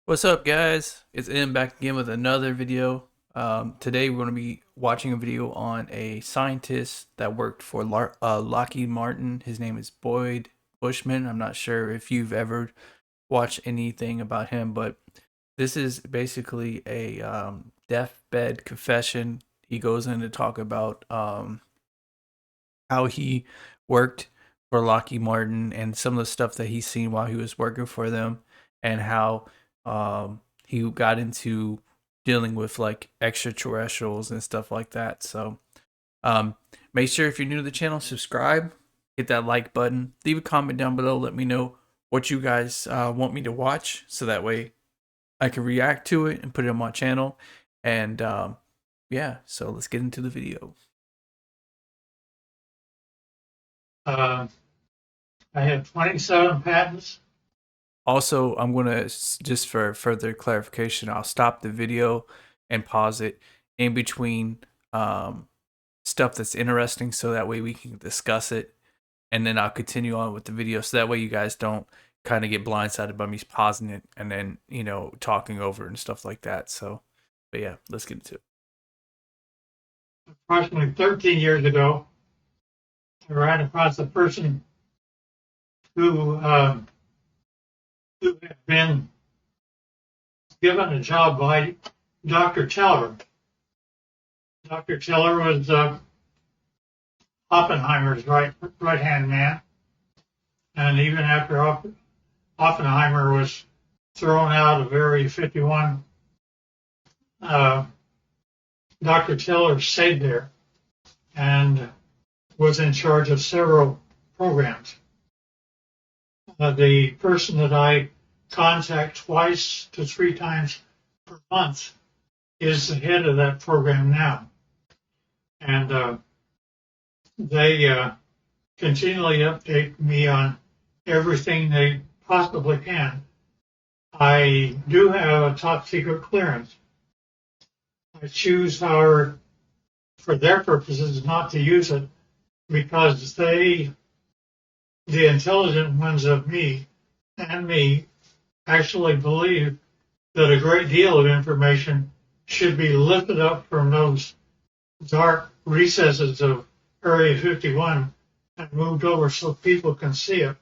What's up, guys? It's Ian back again with another video. Today we're going to be watching a video on a scientist that worked for Lockheed Martin. His name is Boyd Bushman. I'm not sure if you've ever watched anything about him, but this is basically a deathbed confession. He goes in to talk about how he worked for Lockheed Martin and some of the stuff that he's seen while he was working for them, and how he got into dealing with like extraterrestrials and stuff like that. So um, make sure if you're new to the channel, subscribe, hit that like button, leave a comment down below, let me know what you guys want me to watch, so that way I can react to it and put it on my channel. And yeah, so let's get into the video. I have 27 patents. Also, I'm going to, just for further clarification, I'll stop the video and pause it in between stuff that's interesting, so that way we can discuss it. And then I'll continue on with the video, so that way you guys don't kind of get blindsided by me pausing it and then, talking over and stuff like that. So, but yeah, let's get into it. Approximately 13 years ago, I ran across a person who had been given a job by Dr. Teller. Dr. Teller was Oppenheimer's right-hand man, and even after Oppenheimer was thrown out of Area 51, Dr. Teller stayed there and was in charge of several programs. The person that I contact twice to three times per month is the head of that program now. And they continually update me on everything they possibly can. I do have a top secret clearance. I choose, however, for their purposes, not to use it, because the intelligent ones of me actually believe that a great deal of information should be lifted up from those dark recesses of Area 51 and moved over so people can see it.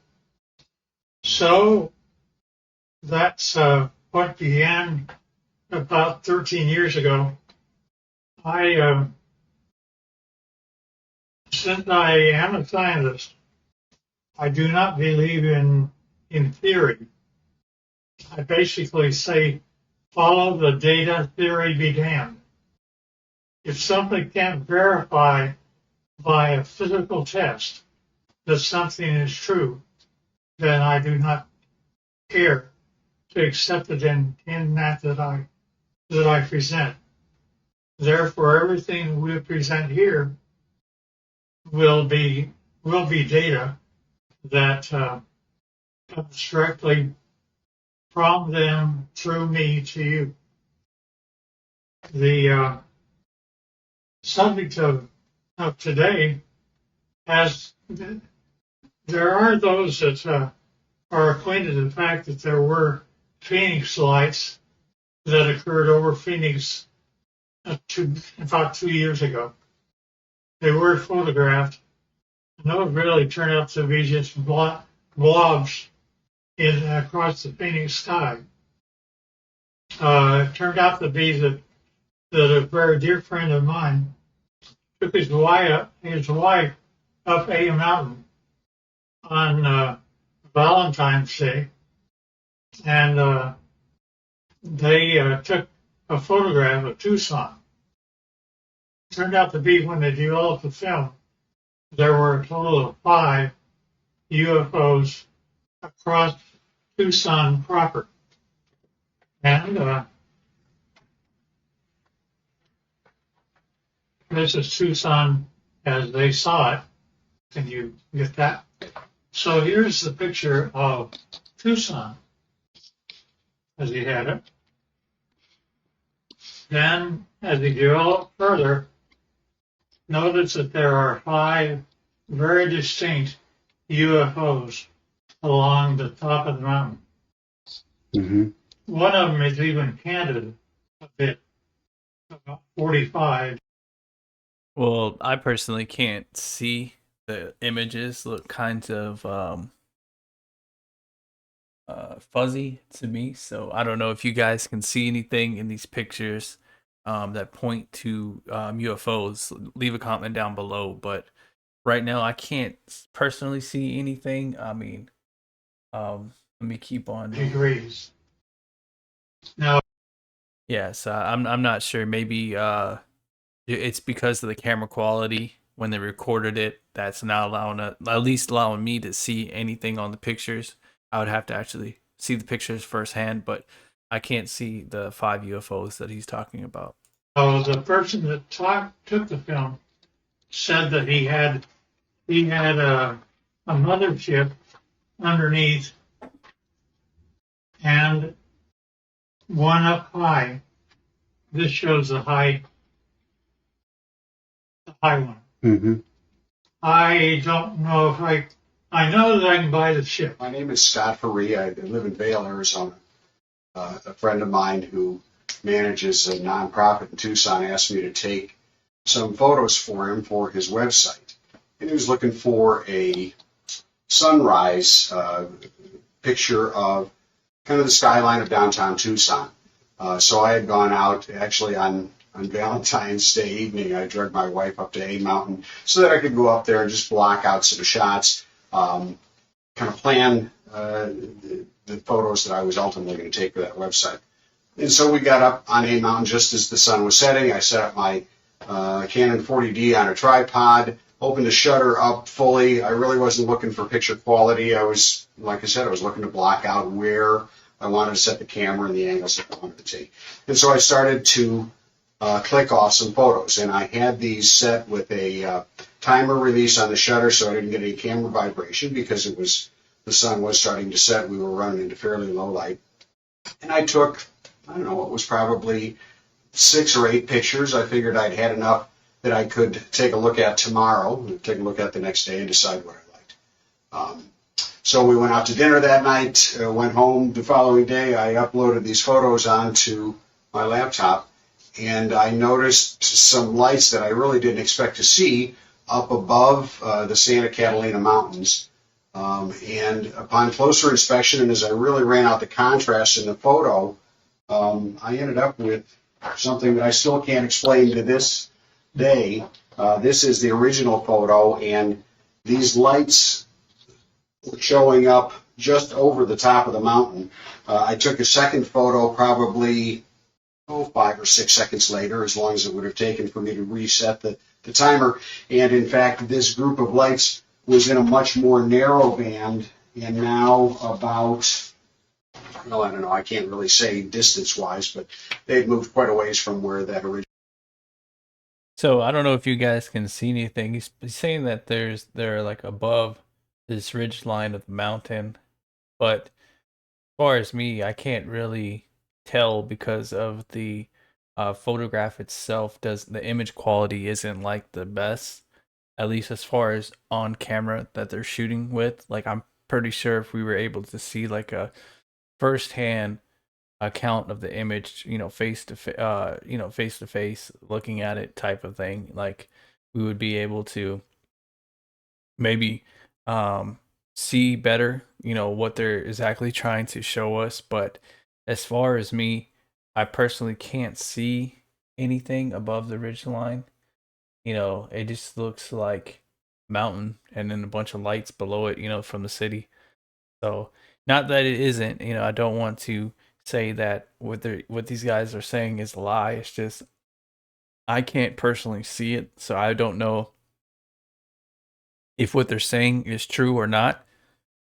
So that's what began about 13 years ago. Since I am a scientist, I do not believe in theory. I basically say, follow the data, theory be damned. If something can't verify by a physical test that something is true, then I do not care to accept it in that I present. Therefore, everything we present here will be data that comes directly from them through me to you. The subject of today there are those that are acquainted with the fact that there were Phoenix lights that occurred over Phoenix about 2 years ago. They were photographed, and those really turned out to be just blobs across the Phoenix sky. It turned out to be that a very dear friend of mine took his wife up a mountain on Valentine's Day, and they took a photograph of Tucson. It turned out to be, when they developed the film, there were a total of 5 UFOs across Tucson proper. And this is Tucson as they saw it. Can you get that? So here's the picture of Tucson as he had it. Then, as he developed further, notice that there are 5 very distinct UFOs along the top of the mountain. Mm-hmm. One of them is even canted a bit, about 45. Well, I personally can't see the images. Look kind of fuzzy to me. So I don't know if you guys can see anything in these pictures that point to UFOs. Leave a comment down below. But right now, I can't personally see anything. I mean, let me keep on. Degrees. Now, Yes, I'm not sure. Maybe it's because of the camera quality when they recorded it. That's not allowing at least allowing me to see anything on the pictures. I would have to actually see the pictures firsthand, but I can't see the 5 UFOs that he's talking about. the person that took the film said that he had a mothership underneath and one up high. This shows the high one. Mm-hmm. I don't know if I know that I can buy the ship. My name is Scott Faree. I live in Vail, Arizona. A friend of mine who manages a nonprofit in Tucson asked me to take some photos for him for his website. And he was looking for a sunrise picture of kind of the skyline of downtown Tucson. So I had gone out actually on Valentine's Day evening. I dragged my wife up to A Mountain so that I could go up there and just block out some shots, kind of plan the photos that I was ultimately going to take for that website. And so we got up on A Mountain just as the sun was setting. I set up my Canon 40D on a tripod, opened the shutter up fully. I really wasn't looking for picture quality. I was, like I said, I was looking to block out where I wanted to set the camera and the angles that I wanted to take. And so I started to click off some photos. And I had these set with a timer release on the shutter so I didn't get any camera vibration because the sun was starting to set. We were running into fairly low light. And I took, I don't know, it was probably 6 or 8 pictures. I figured I'd had enough that I could take a look at tomorrow, take a look at the next day and decide what I liked. So we went out to dinner that night, went home the following day. I uploaded these photos onto my laptop, and I noticed some lights that I really didn't expect to see up above the Santa Catalina Mountains. And upon closer inspection, and as I really ran out the contrast in the photo, I ended up with something that I still can't explain to this day. This is the original photo, and these lights were showing up just over the top of the mountain. I took a second photo probably 5 or 6 seconds later, as long as it would have taken for me to reset the timer. And in fact, this group of lights was in a much more narrow band, and now about, well, I don't know, I can't really say distance-wise, but they'd moved quite a ways from where that original. So I don't know if you guys can see anything. He's saying that they're like above this ridge line of the mountain, but as far as me, I can't really tell because of the photograph itself. Does the image quality isn't like the best, at least as far as on camera that they're shooting with. Like I'm pretty sure if we were able to see like a firsthand account of the image, face to face, looking at it type of thing, like we would be able to maybe see better, what they're exactly trying to show us. But as far as me, I personally can't see anything above the ridge line. It just looks like mountain and then a bunch of lights below it, from the city. So not that it isn't, I don't want to say that what these guys are saying is a lie. It's just I can't personally see it, so I don't know if what they're saying is true or not.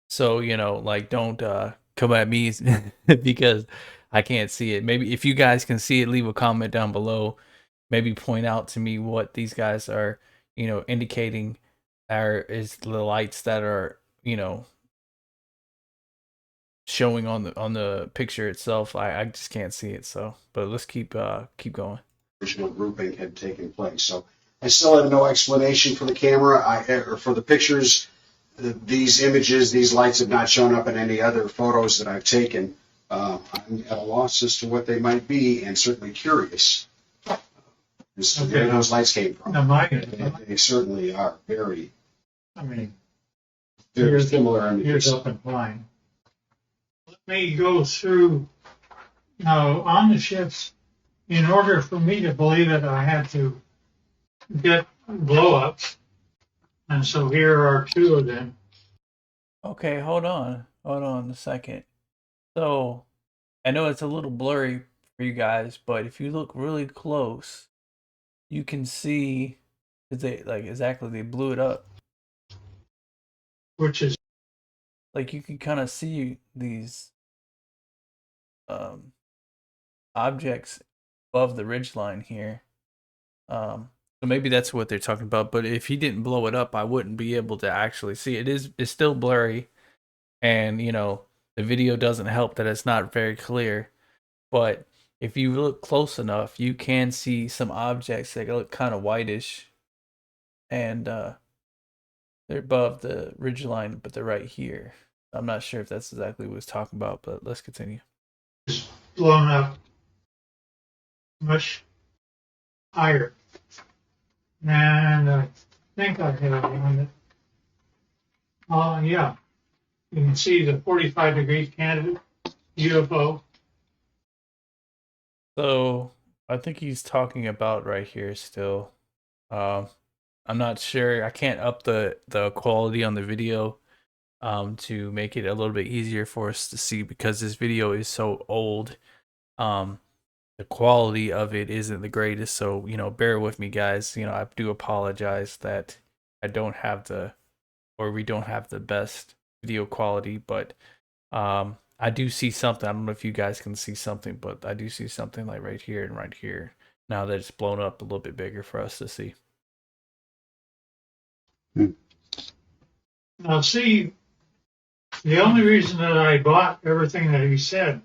So, like don't come at me because I can't see it. Maybe if you guys can see it, leave a comment down below. Maybe point out to me what these guys are, indicating is the lights that are, showing on the picture itself. I just can't see it. So, but let's keep going. Original grouping had taken place. So I still have no explanation for the camera or for the pictures. These images, these lights have not shown up in any other photos that I've taken. I'm at a loss as to what they might be, and certainly curious as to where those lights came from. Now, They certainly are very, I mean, very similar. here's up and fine. Let me go through now on the ships. In order for me to believe it, I had to get blow-ups, and so here are two of them. Okay, hold on a second. So I know it's a little blurry for you guys, but if you look really close, you can see that they blew it up. Which is Like you can kind of see these um objects above the ridge line here. So maybe that's what they're talking about. But if he didn't blow it up, I wouldn't be able to actually see it. It's still blurry, and the video doesn't help that it's not very clear. But if you look close enough, you can see some objects that look kind of whitish, and they're above the ridge line, but they're right here. I'm not sure if that's exactly what he's talking about, but let's continue. blown up much higher. And I think I have one. Yeah. You can see the 45-degree candidate UFO. So I think he's talking about right here still. I'm not sure. I can't up the quality on the video to make it a little bit easier for us to see because this video is so old. The quality of it isn't the greatest, so bear with me, guys. I do apologize that I don't have we don't have the best video quality, but I do see something. I don't know if you guys can see something, but I do see something like right here and right here. Now that it's blown up a little bit bigger for us to see. Now, see, the only reason that I bought everything that he said.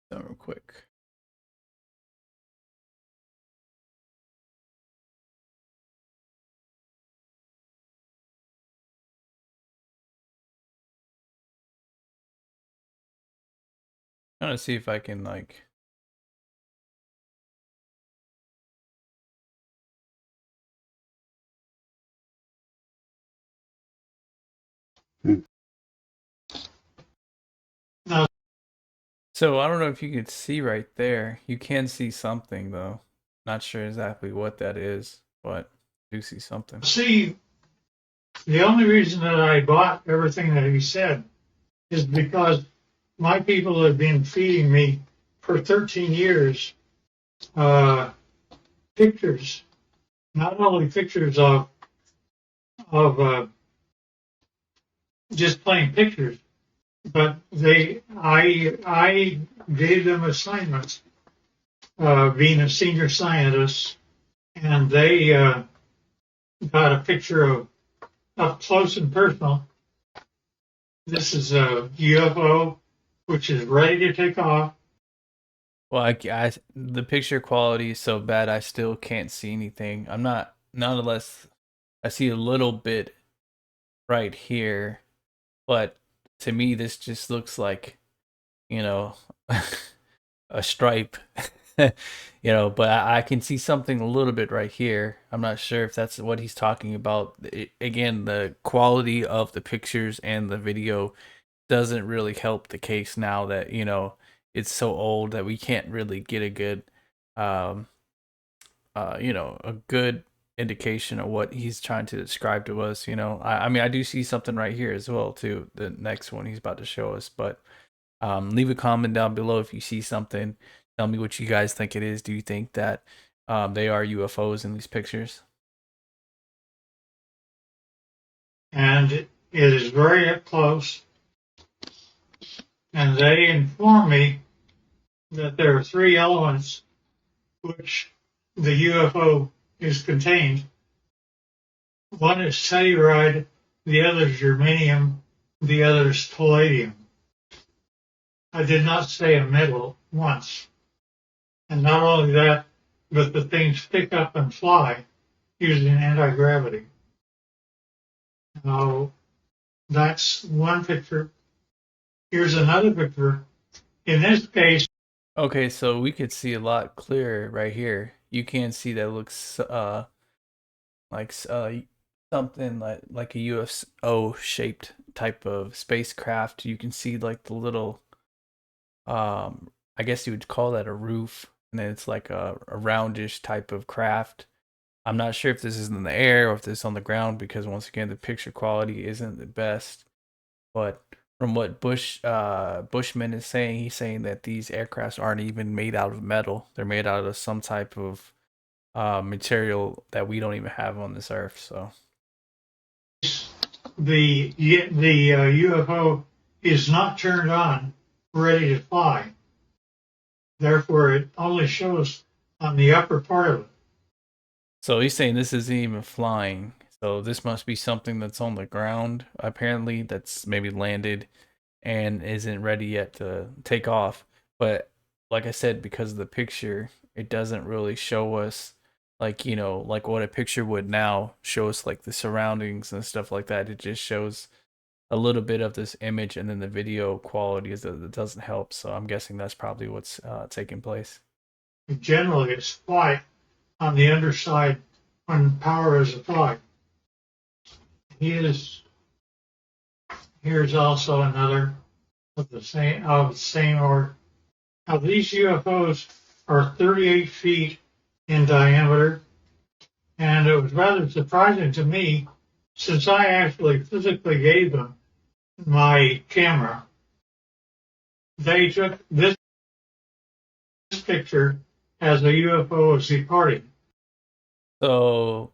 Real quick. I'm trying to see if I can Now, So I don't know if you could see right there. You can see something though. Not sure exactly what that is, but I do see something. see, the only reason that I bought everything that he said is because my people have been feeding me for 13 years pictures, not only pictures of just plain pictures, but I gave them assignments, being a senior scientist, and they got a picture of up close and personal. This is a UFO, which is ready to take off. Well, the picture quality is so bad I still can't see anything. Nonetheless, I see a little bit right here, but to me this just looks like, a stripe. But I can see something a little bit right here. I'm not sure if that's what he's talking about. Again, the quality of the pictures and the video doesn't really help the case now that it's so old that we can't really get a good a good indication of what he's trying to describe to us. I mean, I do see something right here as well too, the next one he's about to show us. But leave a comment down below if you see something. Tell me what you guys think it is. Do you think that they are UFOs in these pictures? And it is very up close. And they inform me that there are three elements which the UFO is contained. One is telluride, the other is germanium, the other is palladium. I did not say a metal once. And not only that, but the things pick up and fly using anti-gravity. Now, that's one picture. Here's another picture In this case, Okay, so we could see a lot clearer right here. You can see that it looks like something like a UFO shaped type of spacecraft. You can see like the little I guess you would call that a roof, and then it's like a roundish type of craft. I'm not sure if this is in the air or if this is on the ground because once again the picture quality isn't the best. But from what Bushman is saying, he's saying that these aircrafts aren't even made out of metal. They're made out of some type of material that we don't even have on this earth. So the UFO is not turned on, ready to fly. Therefore, it only shows on the upper part of it. so he's saying this isn't even flying. So this must be something that's on the ground, apparently, that's maybe landed and isn't ready yet to take off. But like I said, because of the picture, it doesn't really show us like, like what a picture would now show us, like the surroundings and stuff like that. It just shows a little bit of this image, and then the video quality is that it doesn't help. So I'm guessing that's probably what's taking place. Generally, it's flight on the underside when power is applied. Here's also another of the same order. Now these UFOs are 38 feet in diameter, and it was rather surprising to me since I actually physically gave them my camera. They took this picture as a UFO is departing. So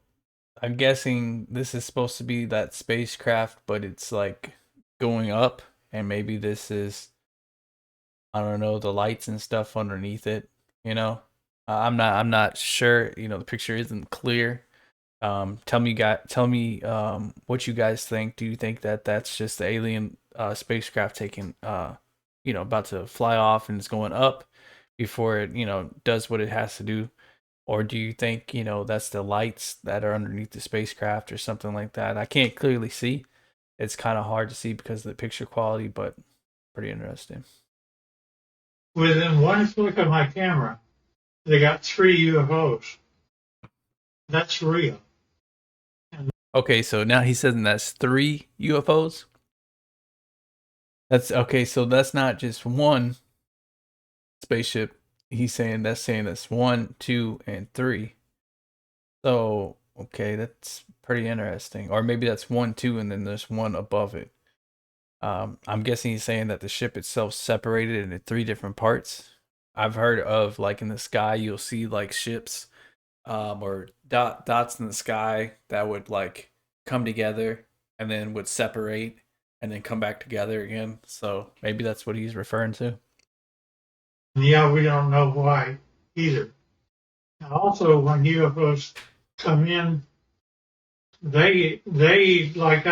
I'm guessing this is supposed to be that spacecraft, but it's like going up, and maybe this is, I don't know, the lights and stuff underneath it. You know, I'm not sure. The picture isn't clear. Tell me what you guys think. Do you think that that's just the alien spacecraft taking about to fly off and it's going up before it does what it has to do? Or do you think, that's the lights that are underneath the spacecraft or something like that? I can't clearly see. It's kind of hard to see because of the picture quality, but pretty interesting. Within one flick of my camera, they got 3 UFOs. That's real. Okay, so now he says that's 3 UFOs. That's okay, so that's not just one spaceship. He's saying that's 1, 2, and 3. So, okay, that's pretty interesting. Or maybe that's 1, 2, and then there's one above it. I'm guessing he's saying that the ship itself separated into 3 different parts. I've heard of like in the sky you'll see like ships or dots in the sky that would like come together and then would separate and then come back together again. So maybe that's what he's referring to. Yeah, we don't know why either. And also, when UFOs come in, they like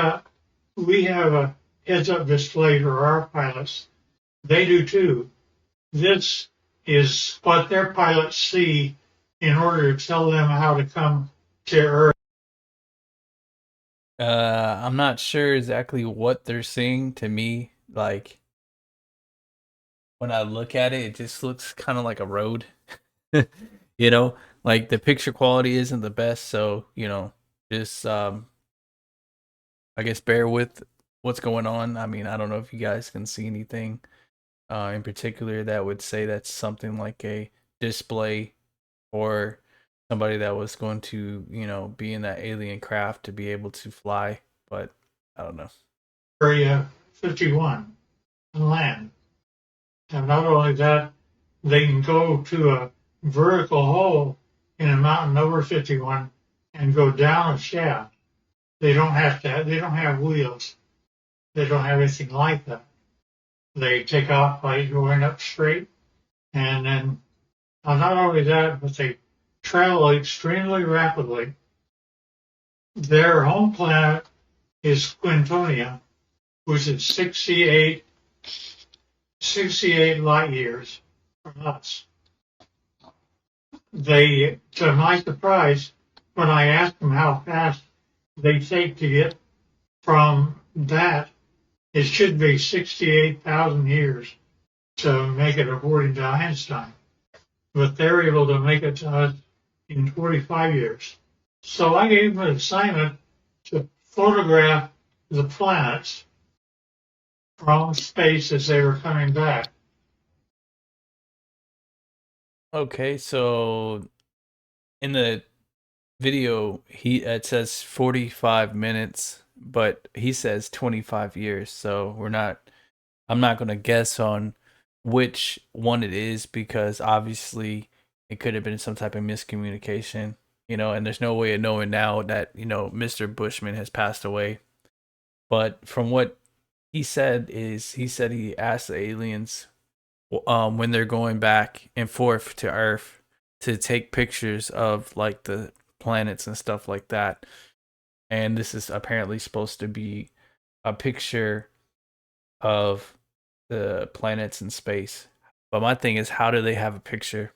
we have a heads-up display for our pilots. They do too. This is what their pilots see in order to tell them how to come to Earth. I'm not sure exactly what they're seeing. To me, like when I look at it, it just looks kind of like a road. Like the picture quality isn't the best, so just I guess bear with what's going on. I mean, I don't know if you guys can see anything in particular that would say that's something like a display or somebody that was going to, be in that alien craft to be able to fly, but I don't know. Area 51 and land. And not only that, they can go to a vertical hole in a mountain over 51 and go down a shaft. They don't have wheels. They don't have anything like that. They take off by going up straight. And then not only that, but they travel extremely rapidly. Their home planet is Quintonia, which is 68 light years from us. They, to my surprise, when I asked them how fast they take to get from that, it should be 68,000 years to make it according to Einstein, but they're able to make it to us in 45 years. So I gave them an assignment to photograph the planets from space as they were coming back. Okay, so in the video, it says 45 minutes, but he says 25 years. So I'm not gonna guess on which one it is because obviously it could have been some type of miscommunication, and there's no way of knowing now that, Mr. Bushman has passed away. But from what he said he asked the aliens when they're going back and forth to Earth to take pictures of like the planets and stuff like that. And this is apparently supposed to be a picture of the planets in space. But my thing is, how do they have a picture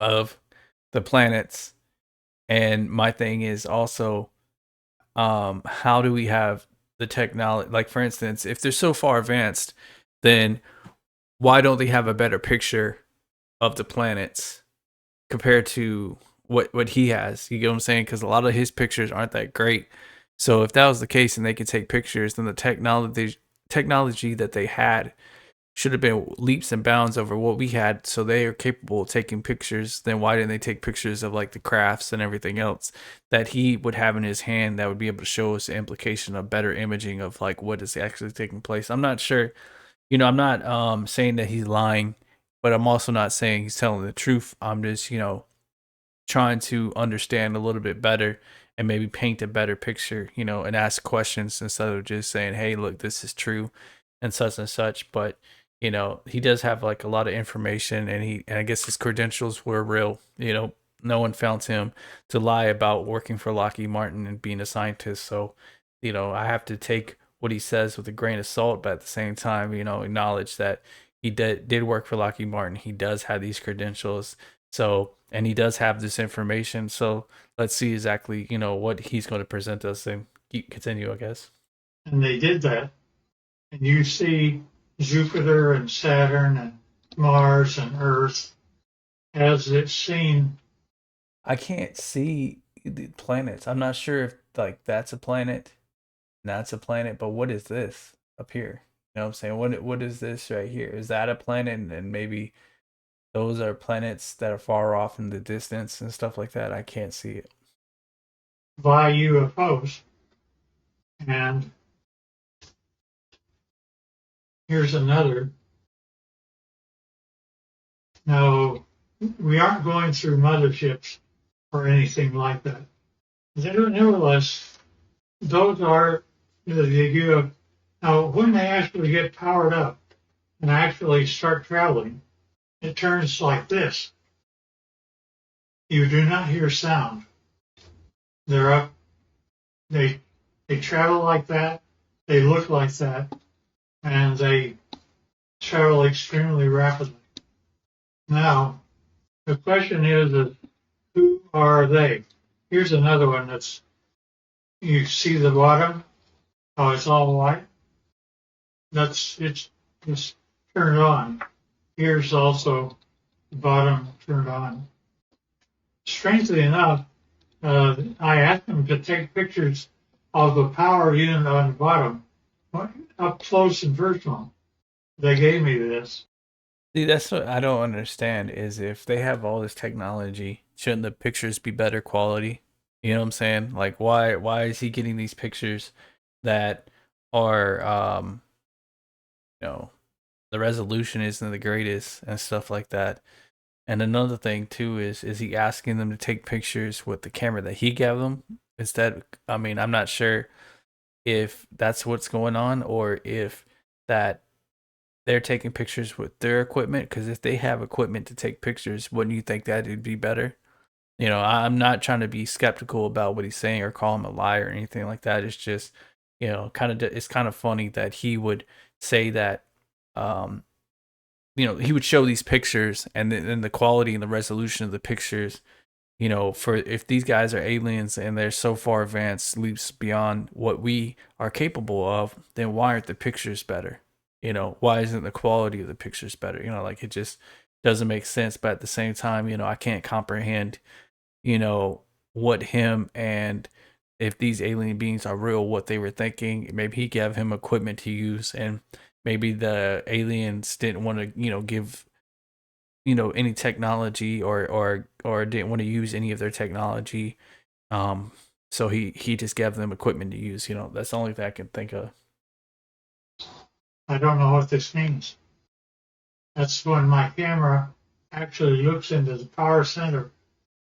of the planets? And my thing is also, how do we have the technology? Like, for instance, if they're so far advanced, then why don't they have a better picture of the planets compared to what he has? You get what I'm saying? Because a lot of his pictures aren't that great. So if that was the case and they could take pictures, then the technology that they had should have been leaps and bounds over what we had. So they are capable of taking pictures. Then why didn't they take pictures of like the crafts and everything else that he would have in his hand that would be able to show us the implication of better imaging of like what is actually taking place? I'm not sure. I'm not saying that he's lying, but I'm also not saying he's telling the truth. I'm just, trying to understand a little bit better and maybe paint a better picture, and ask questions instead of just saying, hey, look, this is true and such and such. But, he does have like a lot of information and I guess his credentials were real. No one found him to lie about working for Lockheed Martin and being a scientist. So, I have to take what he says with a grain of salt, but at the same time, acknowledge that he did work for Lockheed Martin. He does have these credentials. So, and he does have this information. So let's see exactly, what he's going to present us and continue, I guess. And they did that. And you see Jupiter and Saturn and Mars and Earth as it's seen. I can't see the planets. I'm not sure if like that's a planet, that's a planet, but what is this up here? You know what I'm saying? What is this right here? Is that a planet? And maybe those are planets that are far off in the distance and stuff like that. I can't see it. By UFOs. And here's another. Now, we aren't going through motherships or anything like that. Nevertheless, those are the UFOs. Now, when they actually get powered up and actually start traveling, it turns like this. You do not hear sound. They're up. They travel like that. They look like that, and they travel extremely rapidly. Now, the question is who are they? Here's another one that's, you see the bottom, how it's all white? It's turned on. Here's also the bottom turned on. Strangely enough, I asked them to take pictures of the power unit on the bottom, up close and personal. They gave me this. See, that's what I don't understand is if they have all this technology, shouldn't the pictures be better quality? You know what I'm saying? Like why is he getting these pictures that are the resolution isn't the greatest and stuff like that. And another thing too is he asking them to take pictures with the camera that he gave them? Instead, I mean, I'm not sure if that's what's going on or if that they're taking pictures with their equipment. Because if they have equipment to take pictures, wouldn't you think that it'd be better? I'm not trying to be skeptical about what he's saying or call him a liar or anything like that. It's just, it's kind of funny that he would say that, um, he would show these pictures and then the quality and the resolution of the pictures, for if these guys are aliens and they're so far advanced, leaps beyond what we are capable of, then why aren't the pictures better? why isn't the quality of the pictures better? Like it just doesn't make sense. But at the same time, I can't comprehend, you know, what him and if these alien beings are real, what they were thinking. Maybe he gave him equipment to use, and maybe the aliens didn't want to, give any technology, or didn't want to use any of their technology. Um, so he just gave them equipment to use. That's the only thing I can think of. I don't know what this means. That's when my camera actually looks into the power center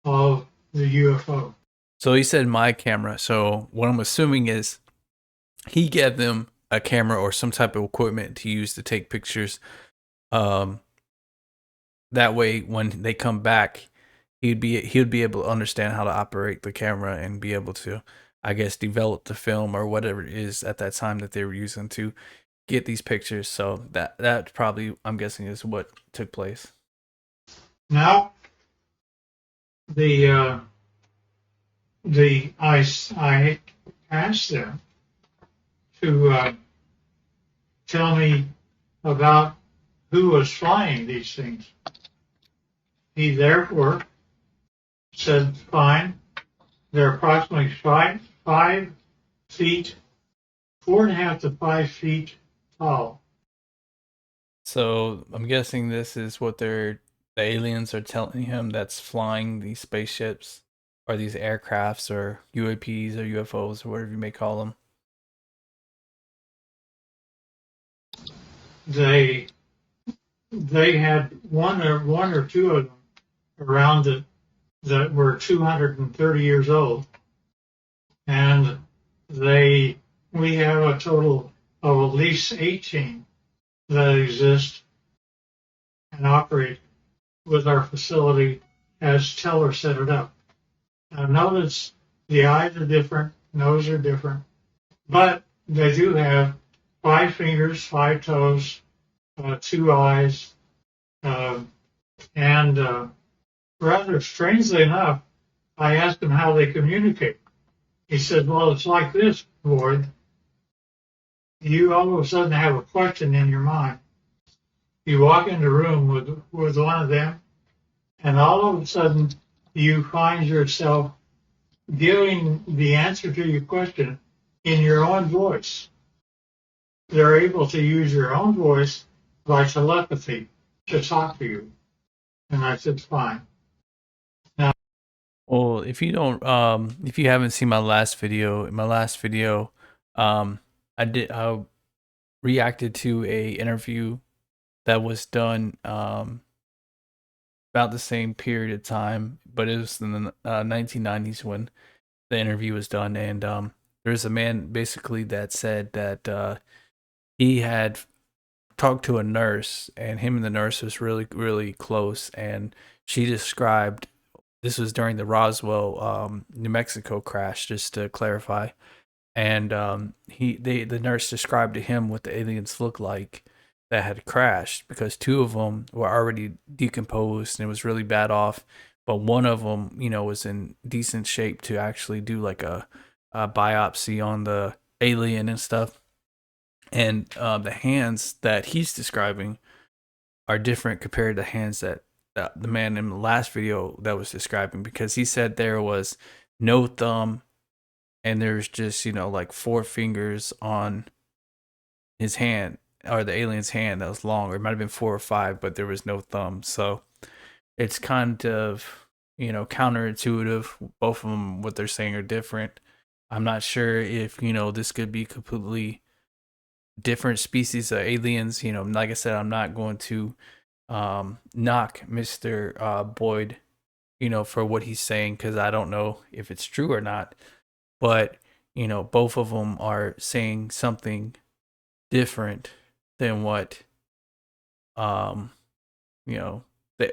of the UFO. So he said my camera. So what I'm assuming is he gave them a camera or some type of equipment to use to take pictures. Um, that way, when they come back, he'd be able to understand how to operate the camera and be able to, I guess, develop the film or whatever it is at that time that they were using to get these pictures. So that probably, I'm guessing, is what took place. Now, the I asked them to tell me about who was flying these things. He therefore said, fine, they're approximately 5 feet, 4.5 to 5 feet tall. So I'm guessing this is what the aliens are telling him that's flying these spaceships or these aircrafts or UAPs or UFOs or whatever you may call them. They had one or two of them around it that were 230 years old, and we have a total of at least 18 that exist and operate with our facility as Teller set it up. Now notice the eyes are different, nose are different, but they do have 5 fingers, 5 toes, 2 eyes, and rather strangely enough, I asked him how they communicate. He said, well, it's like this, Boyd. You all of a sudden have a question in your mind. You walk into a room with one of them, and all of a sudden you find yourself giving the answer to your question in your own voice. They're able to use your own voice by telepathy to talk to you. And I said, fine. Well, if you haven't seen my last video, I reacted to a interview that was done about the same period of time, but it was in the 1990s when the interview was done, and there's a man basically that said that he had talked to a nurse, and him and the nurse was really really close, and she described, this was during the Roswell, New Mexico crash, just to clarify. And the nurse described to him what the aliens looked like that had crashed, because two of them were already decomposed and it was really bad off, but one of them, was in decent shape to actually do like a biopsy on the alien and stuff. And the hands that he's describing are different compared to the hands that the man in the last video that was describing, because he said there was no thumb and there's just like 4 fingers on his hand, or the alien's hand, that was long, or it might have been 4 or 5, but there was no thumb. So it's kind of counterintuitive. Both of them, what they're saying, are different. I'm not sure if this could be completely different species of aliens. Like I said, I'm not going to knock Mr. Boyd, for what he's saying, because I don't know if it's true or not. But both of them are saying something different than what that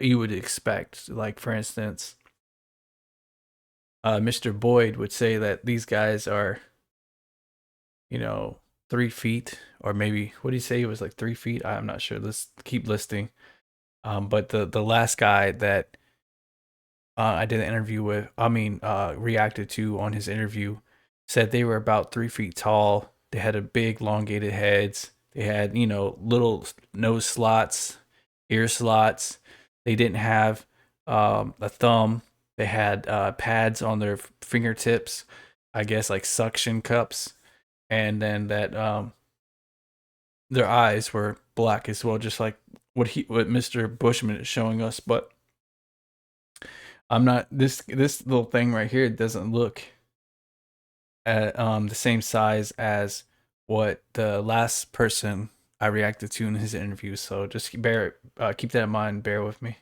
you would expect. Like, for instance, Mr. Boyd would say that these guys are 3 feet, or maybe, what did he say, it was like 3 feet, I'm not sure, let's keep listing. But the last guy that I did an interview with, reacted to on his interview, said they were about 3 feet tall. They had a big, elongated heads. They had, you know, little nose slots, ear slots. They didn't have a thumb. They had pads on their fingertips, I guess like suction cups, and then that their eyes were black as well, just like what Mr. Bushman is showing us. But I'm not this little thing right here doesn't look at the same size as what the last person I reacted to in his interview. So just keep that in mind. Bear with me.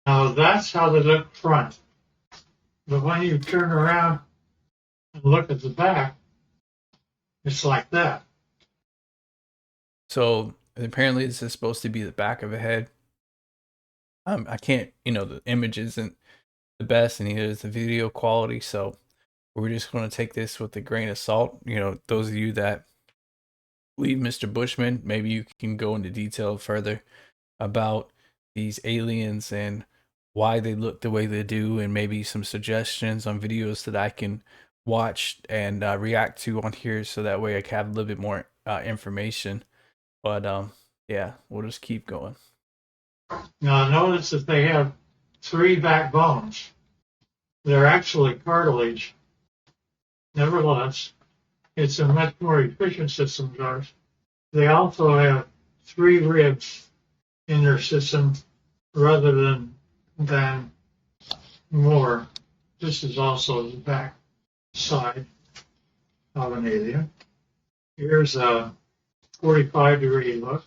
Now that's how they look front. But when you turn around and look at the back, it's like that. So apparently this is supposed to be the back of a head. I can't, you know, the image isn't the best, and neither is the video quality. So we're just going to take this with a grain of salt. You know, those of you that believe Mr. Bushman, maybe you can go into detail further about these aliens and why they look the way they do, and maybe some suggestions on videos that I can watch and react to on here, so that way I can have a little bit more information. But yeah, we'll just keep going. Now notice that they have three backbones. They're actually cartilage. Nevertheless, it's a much more efficient system than ours. They also have three ribs in their system rather than more. This is also the back side of an alien. Here's a 45-degree look.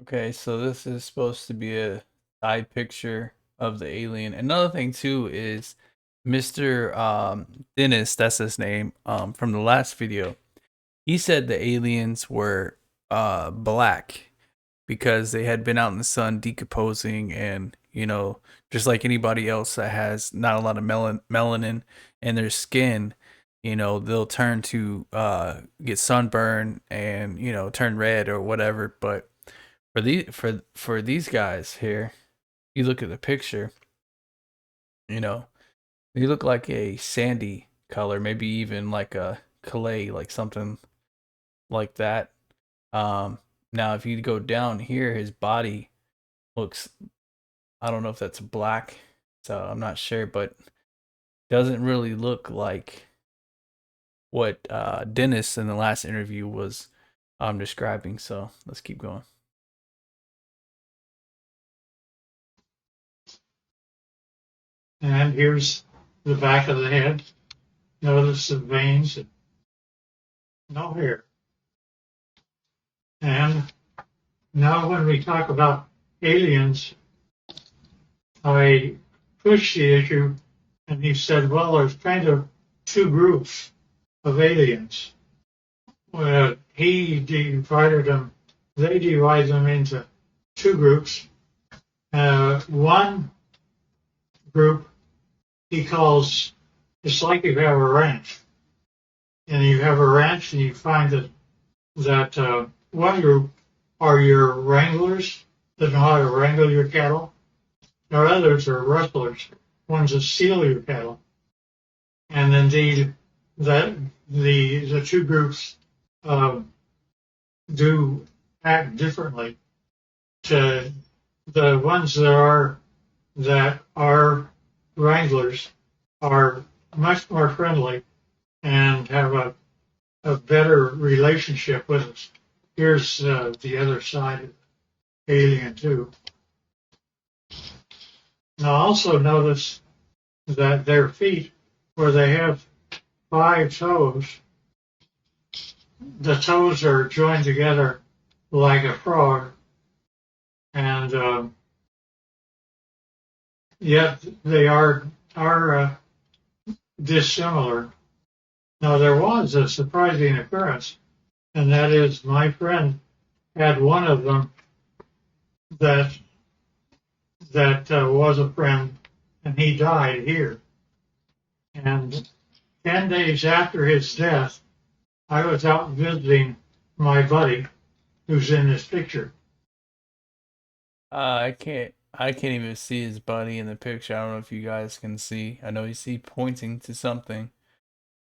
Okay, so this is supposed to be a side picture of the alien. Another thing too is Mr. Dennis, that's his name, from the last video. He said the aliens were black because they had been out in the sun decomposing, and you know, just like anybody else that has not a lot of melanin in their skin, you know, they'll turn to get sunburn and, you know, turn red or whatever. But for these guys here, you look at the picture, you know, they look like a sandy color, maybe even like a clay, like something like that. Now if you go down here, his body looks, I don't know if that's black, so I'm not sure, but doesn't really look like what Dennis in the last interview was describing. So let's keep going. And here's the back of the head. Notice the veins, no hair. And now when we talk about aliens, I pushed the issue and he said, well, there's kind of two groups of aliens. Well, they divide them into two groups. One group he calls, it's like you have a ranch. And you have a ranch and you find that one group are your wranglers that know how to wrangle your cattle. Or others are rustlers, ones that steal your cattle. And indeed, that the two groups do act differently. To the ones that are wranglers are much more friendly and have a better relationship with us. Here's the other side of Alien 2. Now also notice that their feet, where they have 5 toes, the toes are joined together like a frog, and yet they are dissimilar. Now there was a surprising occurrence, and that is my friend had one of them that was a friend, and he died here. And 10 days after his death, I was out visiting my buddy who's in this picture. I can't even see his buddy in the picture. I don't know if you guys can see. I know you see pointing to something.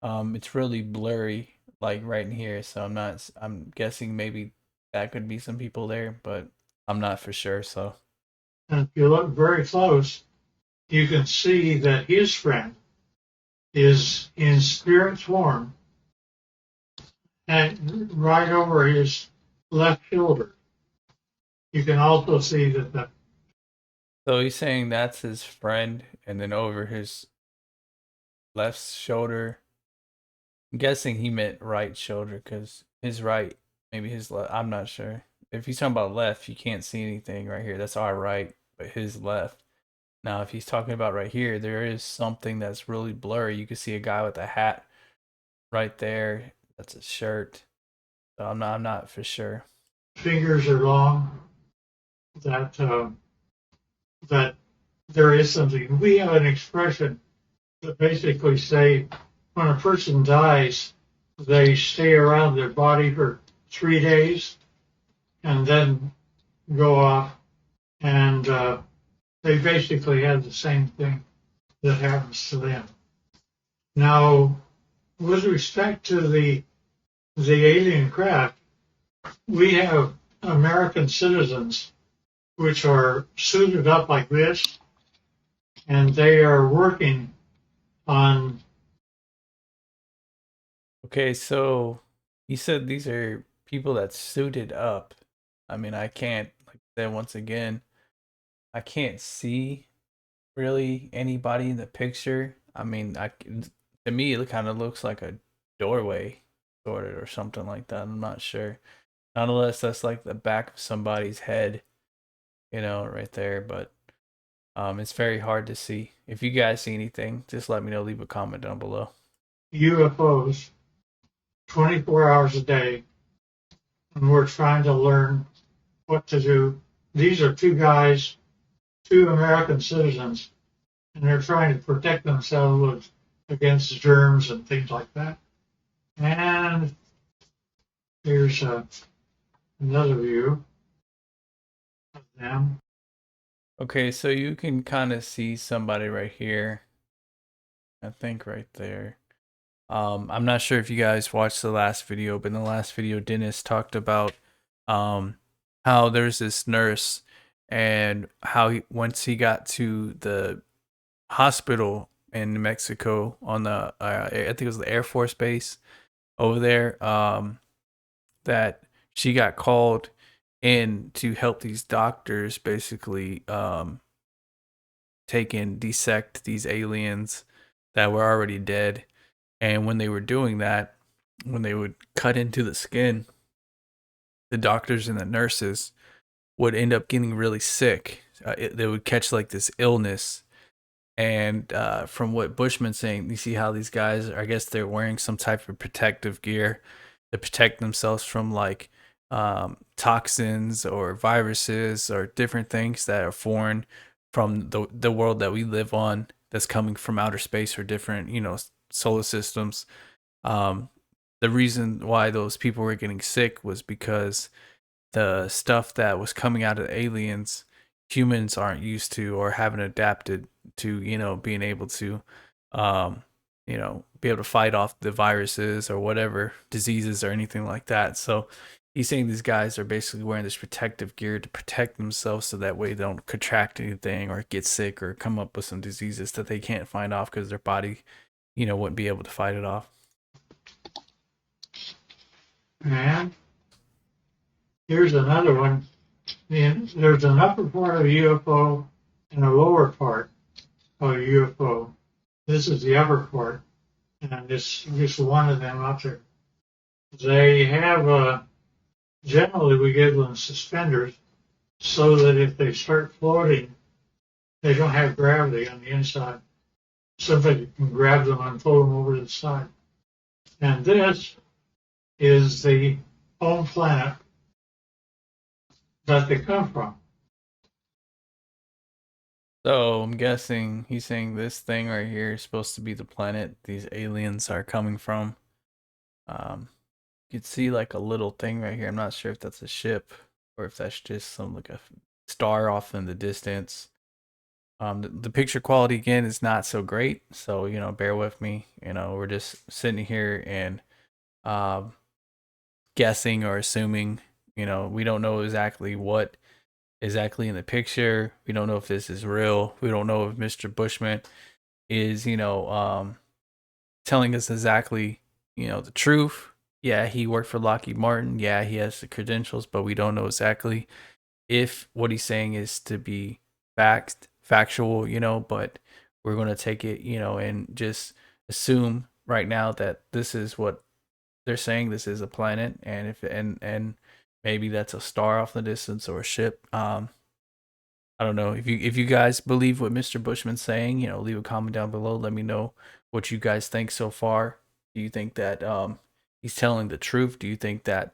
It's really blurry. like right in here, so I'm not. I'm guessing maybe that could be some people there, but I'm not for sure. So And if you look very close, you can see that his friend is in spirit form and right over his left shoulder. You can also see that so he's saying that's his friend, and then over his left shoulder. I'm guessing he meant right shoulder because his right, maybe his left. I'm not sure. If he's talking about left, you can't see anything right here. That's our right, but his left. Now, if he's talking about right here, there is something that's really blurry. You can see a guy with a hat right there. That's a shirt. So I'm not for sure. fingers are long, that that there is something. We have an expression that basically say when a person dies, they stay around their body for 3 days and then go off, and they basically have the same thing that happens to them. Now, with respect to the alien craft, we have American citizens which are suited up like this, and they are working on. Okay, so he said these are people that suited up. I mean, I can't, like I said once again, I can't see really anybody in the picture. I mean, to me it kind of looks like a doorway, sort of, or something like that. I'm not sure. Not unless that's like the back of somebody's head, right there. But it's very hard to see. If you guys see anything, just let me know. Leave a comment down below. UFOs 24 hours a day, and we're trying to learn what to do. These are two guys, two American citizens, and they're trying to protect themselves against germs and things like that. And here's another view of them. Okay, so you can kind of see somebody right here. I think right there. I'm not sure if you guys watched the last video, but in the last video, Dennis talked about um, how there's this nurse and how once he got to the hospital in New Mexico on the, I think it was the Air Force Base over there, that she got called in to help these doctors basically take and dissect these aliens that were already dead. And when they were doing that, when they would cut into the skin, the doctors and the nurses would end up getting really sick. They would catch like this illness. And from what Bushman's saying, you see how these guys, I guess they're wearing some type of protective gear to protect themselves from like toxins or viruses or different things that are foreign from the world that we live on, that's coming from outer space or different, solar systems. um, the reason why those people were getting sick was because the stuff that was coming out of the aliens, humans aren't used to or haven't adapted to, being able to, be able to fight off the viruses or whatever diseases or anything like that. So he's saying these guys are basically wearing this protective gear to protect themselves so that way they don't contract anything or get sick or come up with some diseases that they can't fight off because their body, wouldn't be able to fight it off. And here's another one. There's an upper part of a UFO and a lower part of a UFO. This is the upper part, and it's just one of them up there. They have generally we give them suspenders so that if they start floating, they don't have gravity on the inside. Somebody can grab them and pull them over to the side. And this is the home planet that they come from. So I'm guessing he's saying this thing right here is supposed to be the planet these aliens are coming from. You can see like a little thing right here. I'm not sure if that's a ship or if that's just some like a star off in the distance. The picture quality again is not so great, so bear with me. We're just sitting here and um, guessing or assuming. We don't know exactly what exactly in the picture. We don't know if this is real. We don't know if Mr. Bushman is, telling us exactly, the truth. Yeah, he worked for Lockheed Martin. Yeah, he has the credentials, but we don't know exactly if what he's saying is to be factual, but we're going to take it, and just assume right now that this is what they're saying. This is a planet, and if and maybe that's a star off in the distance or a ship. I don't know if you guys believe what Mr. Bushman's saying. Leave a comment down below. Let me know what you guys think so far. Do you think that he's telling the truth? Do you think that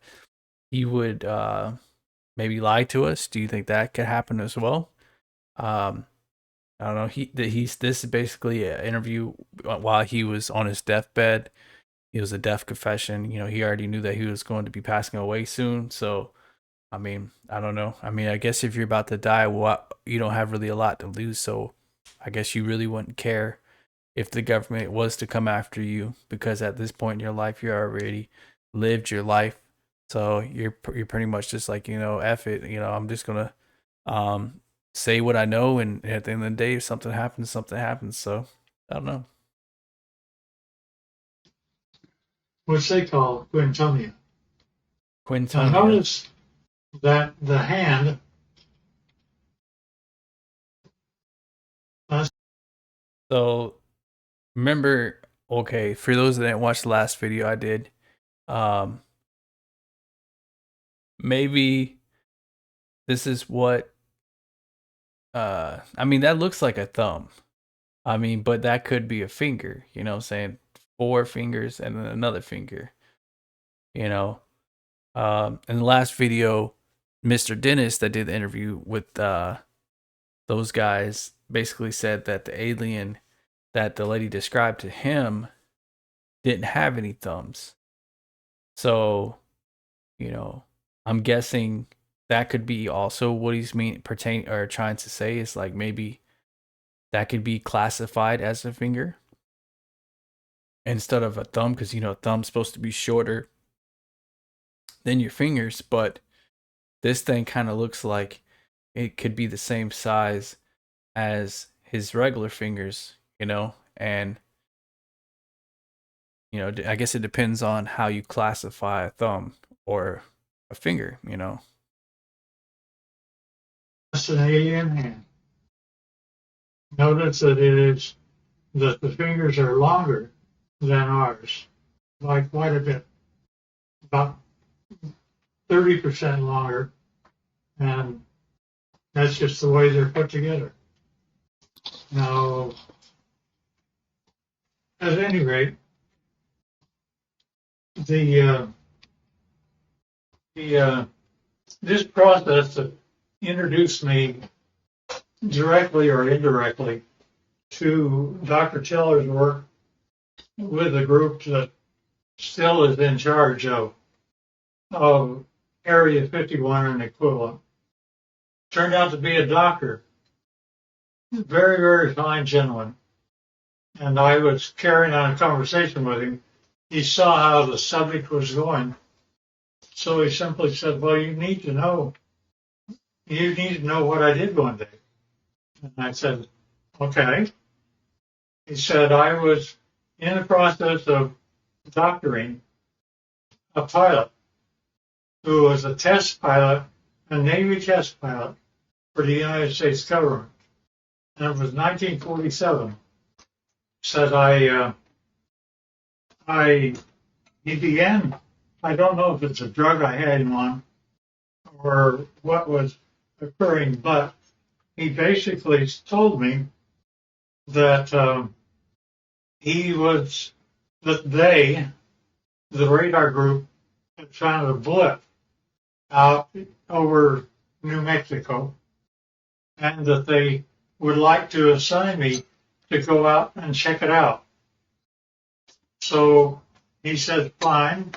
he would maybe lie to us? Do you think that could happen as well? Um, I don't know. This is basically an interview while he was on his deathbed. It was a death confession. He already knew that he was going to be passing away soon. So, I mean, I don't know. I mean, I guess if you're about to die, what you don't have really a lot to lose. So, I guess you really wouldn't care if the government was to come after you, because at this point in your life, you already lived your life. So you're pretty much just like, F it. I'm just gonna um say what I know, and at the end of the day, if something happens, something happens. So I don't know. which they call Quintonia. Now Quintonia. notice that the hand, uh, So remember, okay, for those that didn't watch the last video I did, um, maybe this is what I mean, that looks like a thumb. I mean, but that could be a finger, saying 4 fingers and then another finger, you know. In the last video, Mr. Dennis that did the interview with those guys basically said that the alien that the lady described to him didn't have any thumbs. So, you know, I'm guessing that could be also what he's pertaining or trying to say is like maybe that could be classified as a finger instead of a thumb, because a thumb's supposed to be shorter than your fingers, but this thing kind of looks like it could be the same size as his regular fingers, and I guess it depends on how you classify a thumb or a finger. that's an alien hand. Notice that the fingers are longer than ours, by quite a bit, about 30% longer, and that's just the way they're put together. Now, at any rate, the this process that introduced me directly or indirectly to Dr. Teller's work with a group that still is in charge of Area 51 and equivalent. Turned out to be a doctor, very, very fine gentleman. And I was carrying on a conversation with him. He saw how the subject was going. So he simply said, well, you need to know what I did one day. And I said, okay. He said, I was in the process of doctoring a pilot who was a test pilot, a Navy test pilot for the United States government. And it was 1947. Said he began, I don't know if it's a drug I had him on or what was occurring, but he basically told me that the radar group, had found a blip out over New Mexico, and that they would like to assign me to go out and check it out. So he said, fine,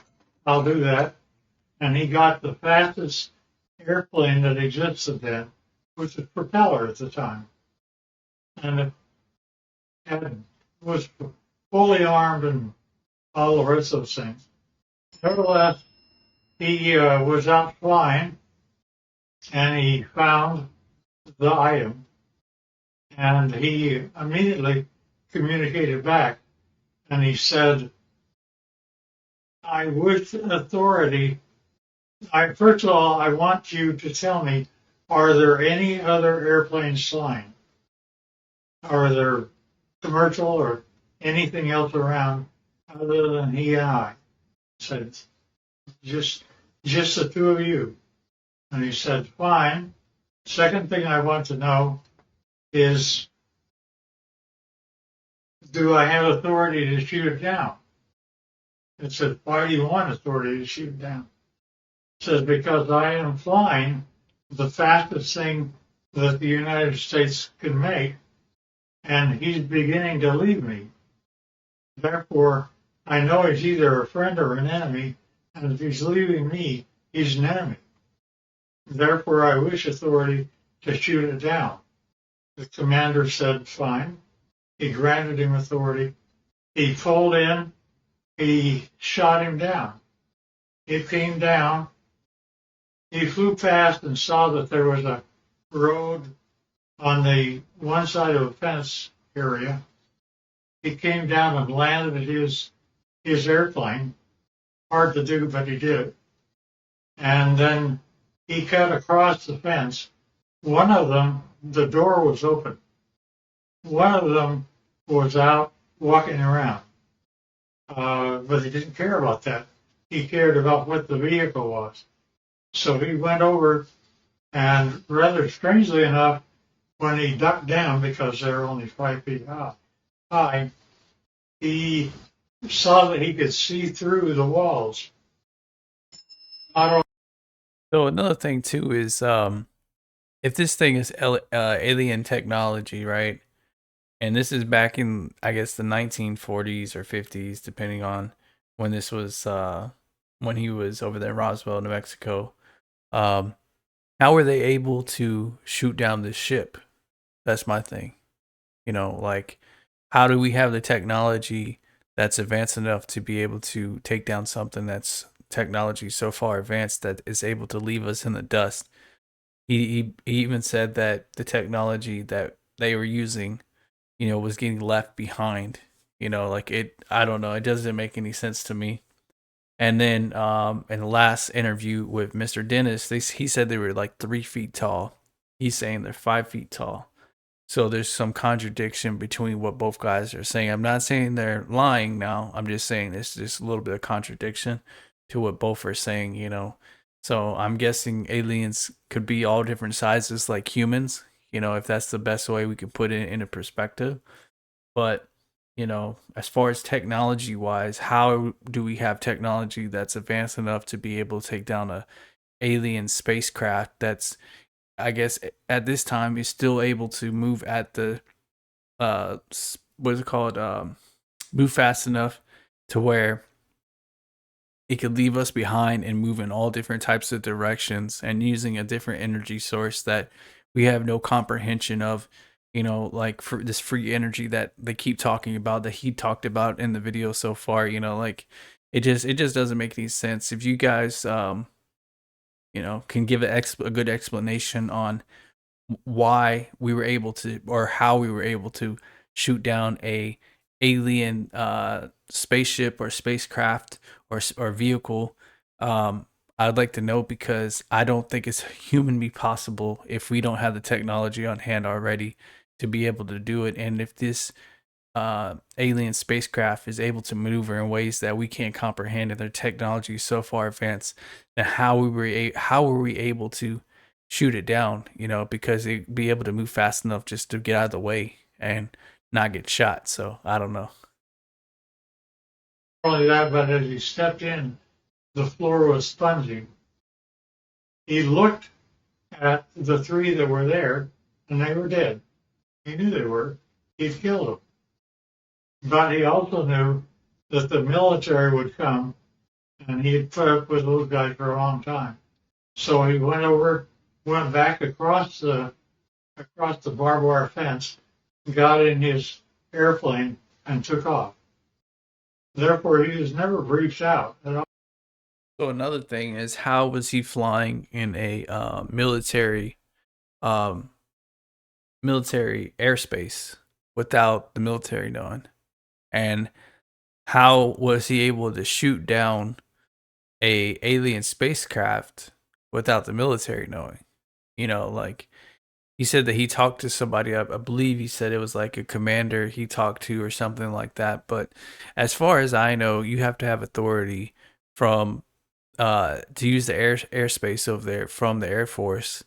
I'll do that. And he got the fastest airplane that existed then, which was propeller at the time. And it was fully armed and all the rest of those things. Nevertheless, he was out flying and he found the item and he immediately communicated back and he said, I wish authority. First of all, I want you to tell me, are there any other airplanes flying? Are there commercial or anything else around other than he and I? Said, just the two of you. And he said, fine. Second thing I want to know is, do I have authority to shoot it down? It said, why do you want authority to shoot it down? It says, because I am flying the fastest thing that the United States can make, and he's beginning to leave me. Therefore, I know he's either a friend or an enemy, and if he's leaving me, he's an enemy. Therefore, I wish authority to shoot it down. The commander said, fine. He granted him authority. He pulled in. He shot him down. He came down. He flew past and saw that there was a road on the one side of a fence area. He came down and landed his airplane. Hard to do, but he did it. And then he cut across the fence. One of them, the door was open. One of them was out walking around. But he didn't care about that. He cared about what the vehicle was. So he went over, and rather strangely enough, when he ducked down, because they're only 5 feet high, he saw that he could see through the walls. So another thing too is, if this thing is alien technology, right? And this is back in, I guess, the 1940s or 50s, depending on when this was, when he was over there in Roswell, New Mexico. How were they able to shoot down this ship? That's my thing. You know, like, how do we have the technology that's advanced enough to be able to take down something that's technology so far advanced that is able to leave us in the dust? He even said that the technology that they were using, you know, was getting left behind. You know, like, I don't know, it doesn't make any sense to me. And then in the last interview with Mr. Dennis, he said they were like 3 feet tall. He's saying they're 5 feet tall. So there's some contradiction between what both guys are saying. I'm not saying they're lying now. I'm just saying there's just a little bit of contradiction to what both are saying, you know. So I'm guessing aliens could be all different sizes like humans, you know, if that's the best way we could put it into perspective. But, you know, as far as technology wise, how do we have technology that's advanced enough to be able to take down a alien spacecraft that's, I guess, at this time is still able to move at the what is it called, move fast enough to where it could leave us behind and move in all different types of directions and using a different energy source that we have no comprehension of, you know, like for this free energy that they keep talking about, that he talked about in the video so far, you know, like, it just doesn't make any sense. If you guys you know, can give a good explanation on why we were able to, or how we were able to shoot down a alien spaceship or spacecraft or vehicle, I'd like to know, because I don't think it's humanly possible if we don't have the technology on hand already to be able to do it. And if this alien spacecraft is able to maneuver in ways that we can't comprehend, and their technology is so far advanced, then how were we able to shoot it down? You know, because it'd be able to move fast enough just to get out of the way and not get shot. So I don't know. Not only that, but as he stepped in, the floor was spongy. He looked at the 3 that were there, and they were dead. He knew they were. He'd killed them. But he also knew that the military would come, and he had put up with those guys for a long time. So he went back across the barbed wire fence, got in his airplane, and took off. Therefore, he was never briefed out at all. So another thing is, how was he flying in a um, military airspace without the military knowing? And how was he able to shoot down a alien spacecraft without the military knowing? Like, he said that he talked to somebody. I believe he said it was like a commander he talked to or something like that. But as far as I know, you have to have authority from to use the airspace over there from the Air Force.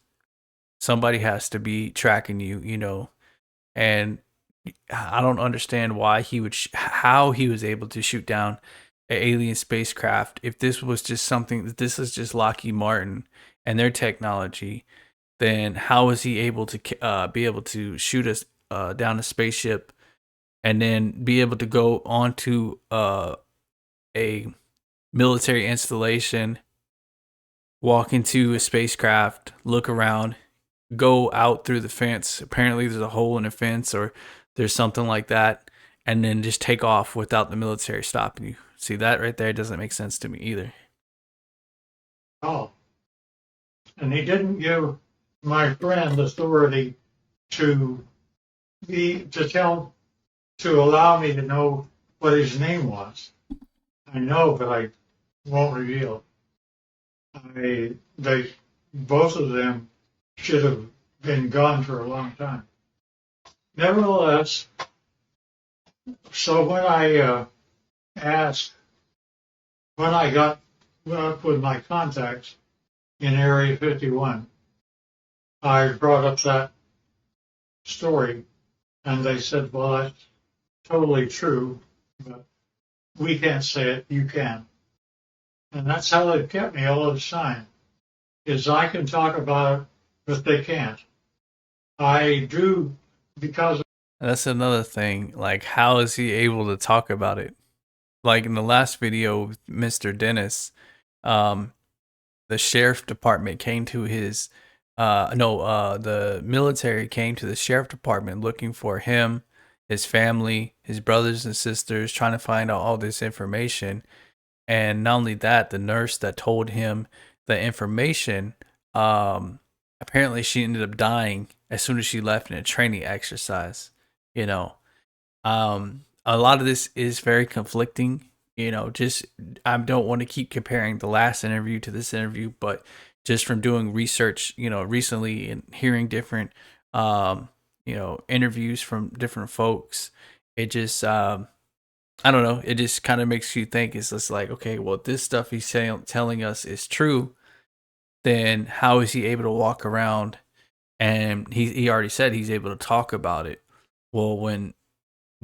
Somebody has to be tracking you. And I don't understand why he would how he was able to shoot down an alien spacecraft if this was just something, this is just Lockheed Martin and their technology. Then how is he able to be able to shoot us down a spaceship and then be able to go onto a military installation, walk into a spacecraft, look around, go out through the fence? Apparently, there's a hole in the fence or there's something like that, and then just take off without the military stopping you. See, that right there doesn't make sense to me either. Oh, and he didn't give my friend authority to to allow me to know what his name was. I know, but I won't reveal. They both of them should have been gone for a long time. Nevertheless, so when I asked, when I got up with my contacts in Area 51, I brought up that story, and they said, well, that's totally true, but we can't say it, you can. And that's how they've kept me all the time, is I can talk about it, but they can't. I do, because That's another thing. Like, how is he able to talk about it? Like in the last video, Mr. Dennis, um, the sheriff department came to his no the military came to the sheriff department looking for him, his family, his brothers and sisters, trying to find out all this information. And not only that, the nurse that told him the information, apparently she ended up dying as soon as she left in a training exercise. you know a lot of this is very conflicting. Just, I don't want to keep comparing the last interview to this interview, but just from doing research, recently, and hearing different, interviews from different folks, it just, I don't know, it just kind of makes you think. It's just like, okay, well, this stuff he's telling us is true. Then how is he able to walk around? And he already said he's able to talk about it. Well, when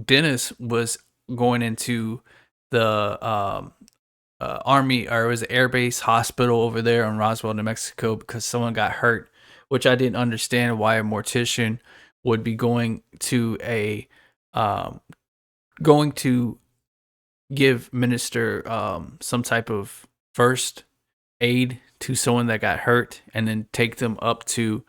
Dennis was going into the army, or it was an air base hospital over there in Roswell, New Mexico, because someone got hurt, which I didn't understand why a mortician would be um, going to minister some type of first aid to someone that got hurt and then take them up to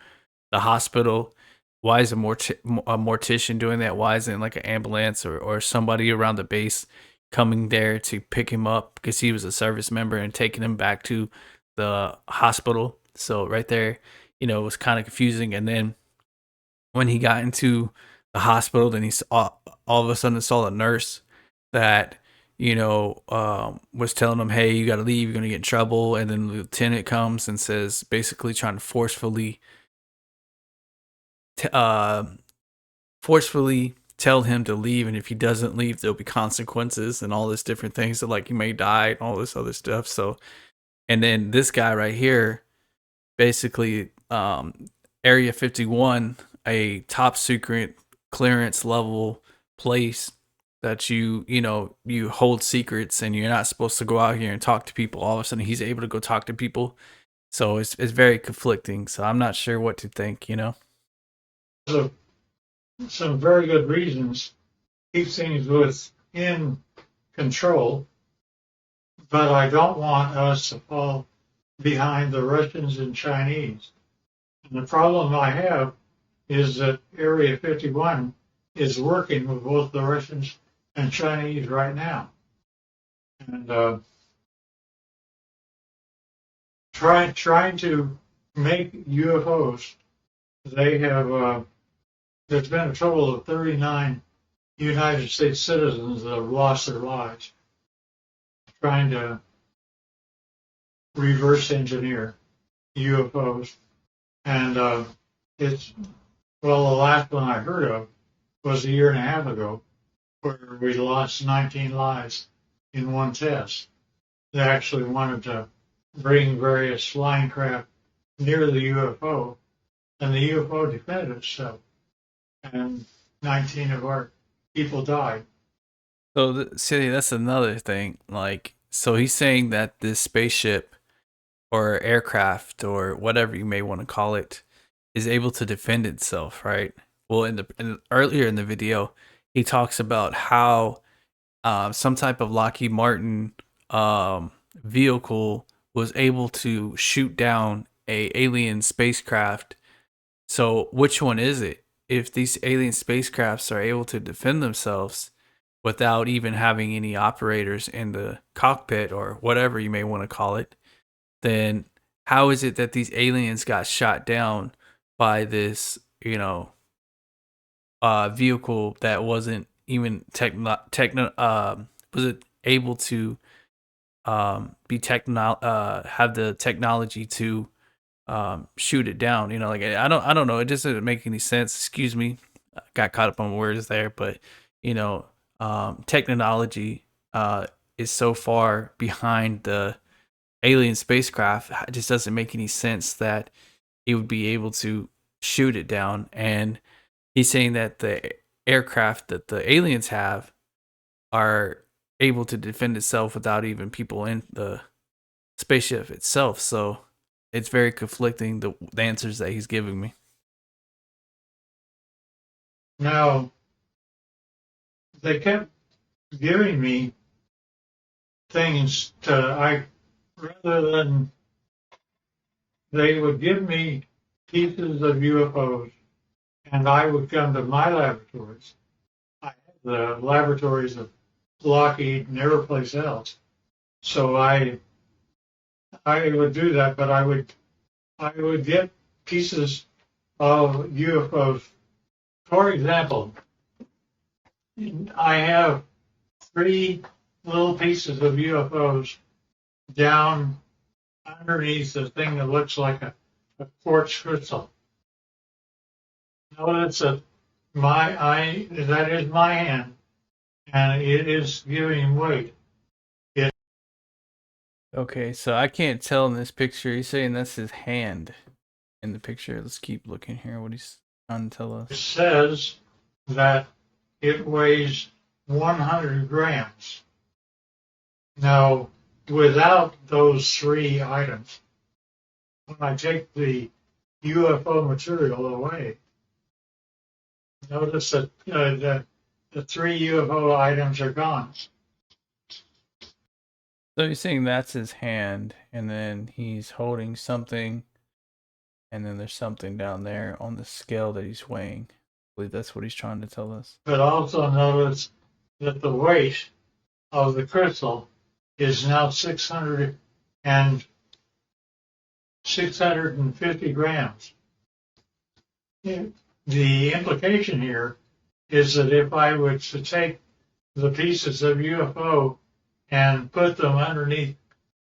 the hospital. Why is a mortician doing that? Why isn't like an ambulance or somebody around the base coming there to pick him up because he was a service member and taking him back to the hospital? So right there, it was kind of confusing. And then when he got into the hospital, then he saw, all of a sudden saw a nurse that was telling him, "Hey, you got to leave. You're gonna get in trouble." And then the lieutenant comes and says, basically trying to t- uh, forcefully tell him to leave, and if he doesn't leave, there'll be consequences and all this different things. So like, he may die and all this other stuff. So, and then this guy right here, basically, Area 51, a top secret clearance level place that you hold secrets, and you're not supposed to go out here and talk to people. All of a sudden, he's able to go talk to people. So it's very conflicting. So I'm not sure what to think. of some very good reasons, keep things within control, but I don't want us to fall behind the Russians and Chinese. And the problem I have is that Area 51 is working with both the Russians and Chinese right now. And trying to make UFOs. They have, there's been a total of 39 United States citizens that have lost their lives trying to reverse engineer UFOs. And it's, well, the last one I heard of was a year and a half ago, where we lost 19 lives in one test. They actually wanted to bring various flying craft near the UFO, and the UFO defended itself, and 19 of our people died. So, see, that's another thing. Like, so he's saying that this spaceship or aircraft or whatever you may want to call it is able to defend itself, right? Well, earlier in the video, he talks about how some type of Lockheed Martin vehicle was able to shoot down a alien spacecraft. So, which one is it? If these alien spacecrafts are able to defend themselves without even having any operators in the cockpit or whatever you may want to call it, then how is it that these aliens got shot down by this, vehicle that wasn't even was it able to have the technology to shoot it down? Like I don't know. It just doesn't make any sense. Excuse me, I got caught up on words there, but technology is so far behind the alien spacecraft. It just doesn't make any sense that it would be able to shoot it down. And he's saying that the aircraft that the aliens have are able to defend itself without even people in the spaceship itself. So it's very conflicting, the answers that he's giving me. Now, they kept giving me things rather than, they would give me pieces of UFOs, and I would come to my laboratories. I have the laboratories of Lockheed and every place else. So I would do that, but I would get pieces of UFOs. For example, I have 3 little pieces of UFOs down underneath the thing that looks like a quartz crystal. Notice that that is my hand, and it is giving weight. Okay, so I can't tell in this picture. He's saying that's his hand in the picture. Let's keep looking here. What he's trying to tell It us. says that it weighs 100 grams. Now, without those 3 items, when I take the UFO material away, notice that the 3 UFO items are gone. So he's saying that's his hand, and then he's holding something, and then there's something down there on the scale that he's weighing. I believe that's what he's trying to tell us. But also notice that the weight of the crystal is now 650 grams. The implication here is that if I were to take the pieces of UFO and put them underneath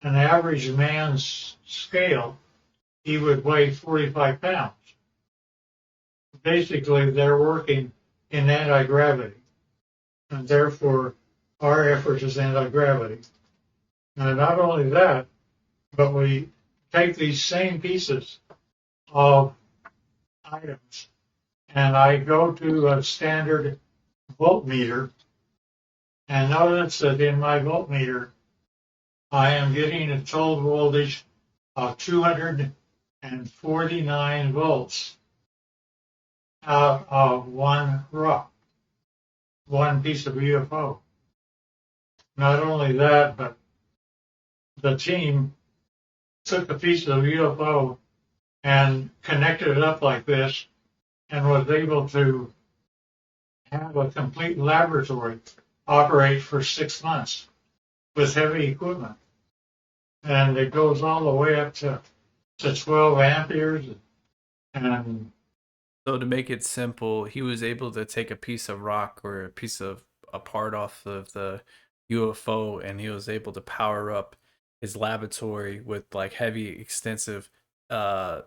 an average man's scale, he would weigh 45 pounds. Basically, they're working in anti-gravity, and therefore our effort is anti-gravity. And not only that, but we take these same pieces of items, and I go to a standard voltmeter, and notice that in my voltmeter, I am getting a total voltage of 249 volts out of one piece of UFO. Not only that, but the team took a piece of UFO and connected it up like this and was able to have a complete laboratory operate for 6 months with heavy equipment. and it goes all the way up to 12 amperes. And So to make it simple, he was able to take a piece of rock or a piece of a part off of the UFO, and he was able to power up his laboratory with like heavy, extensive uh,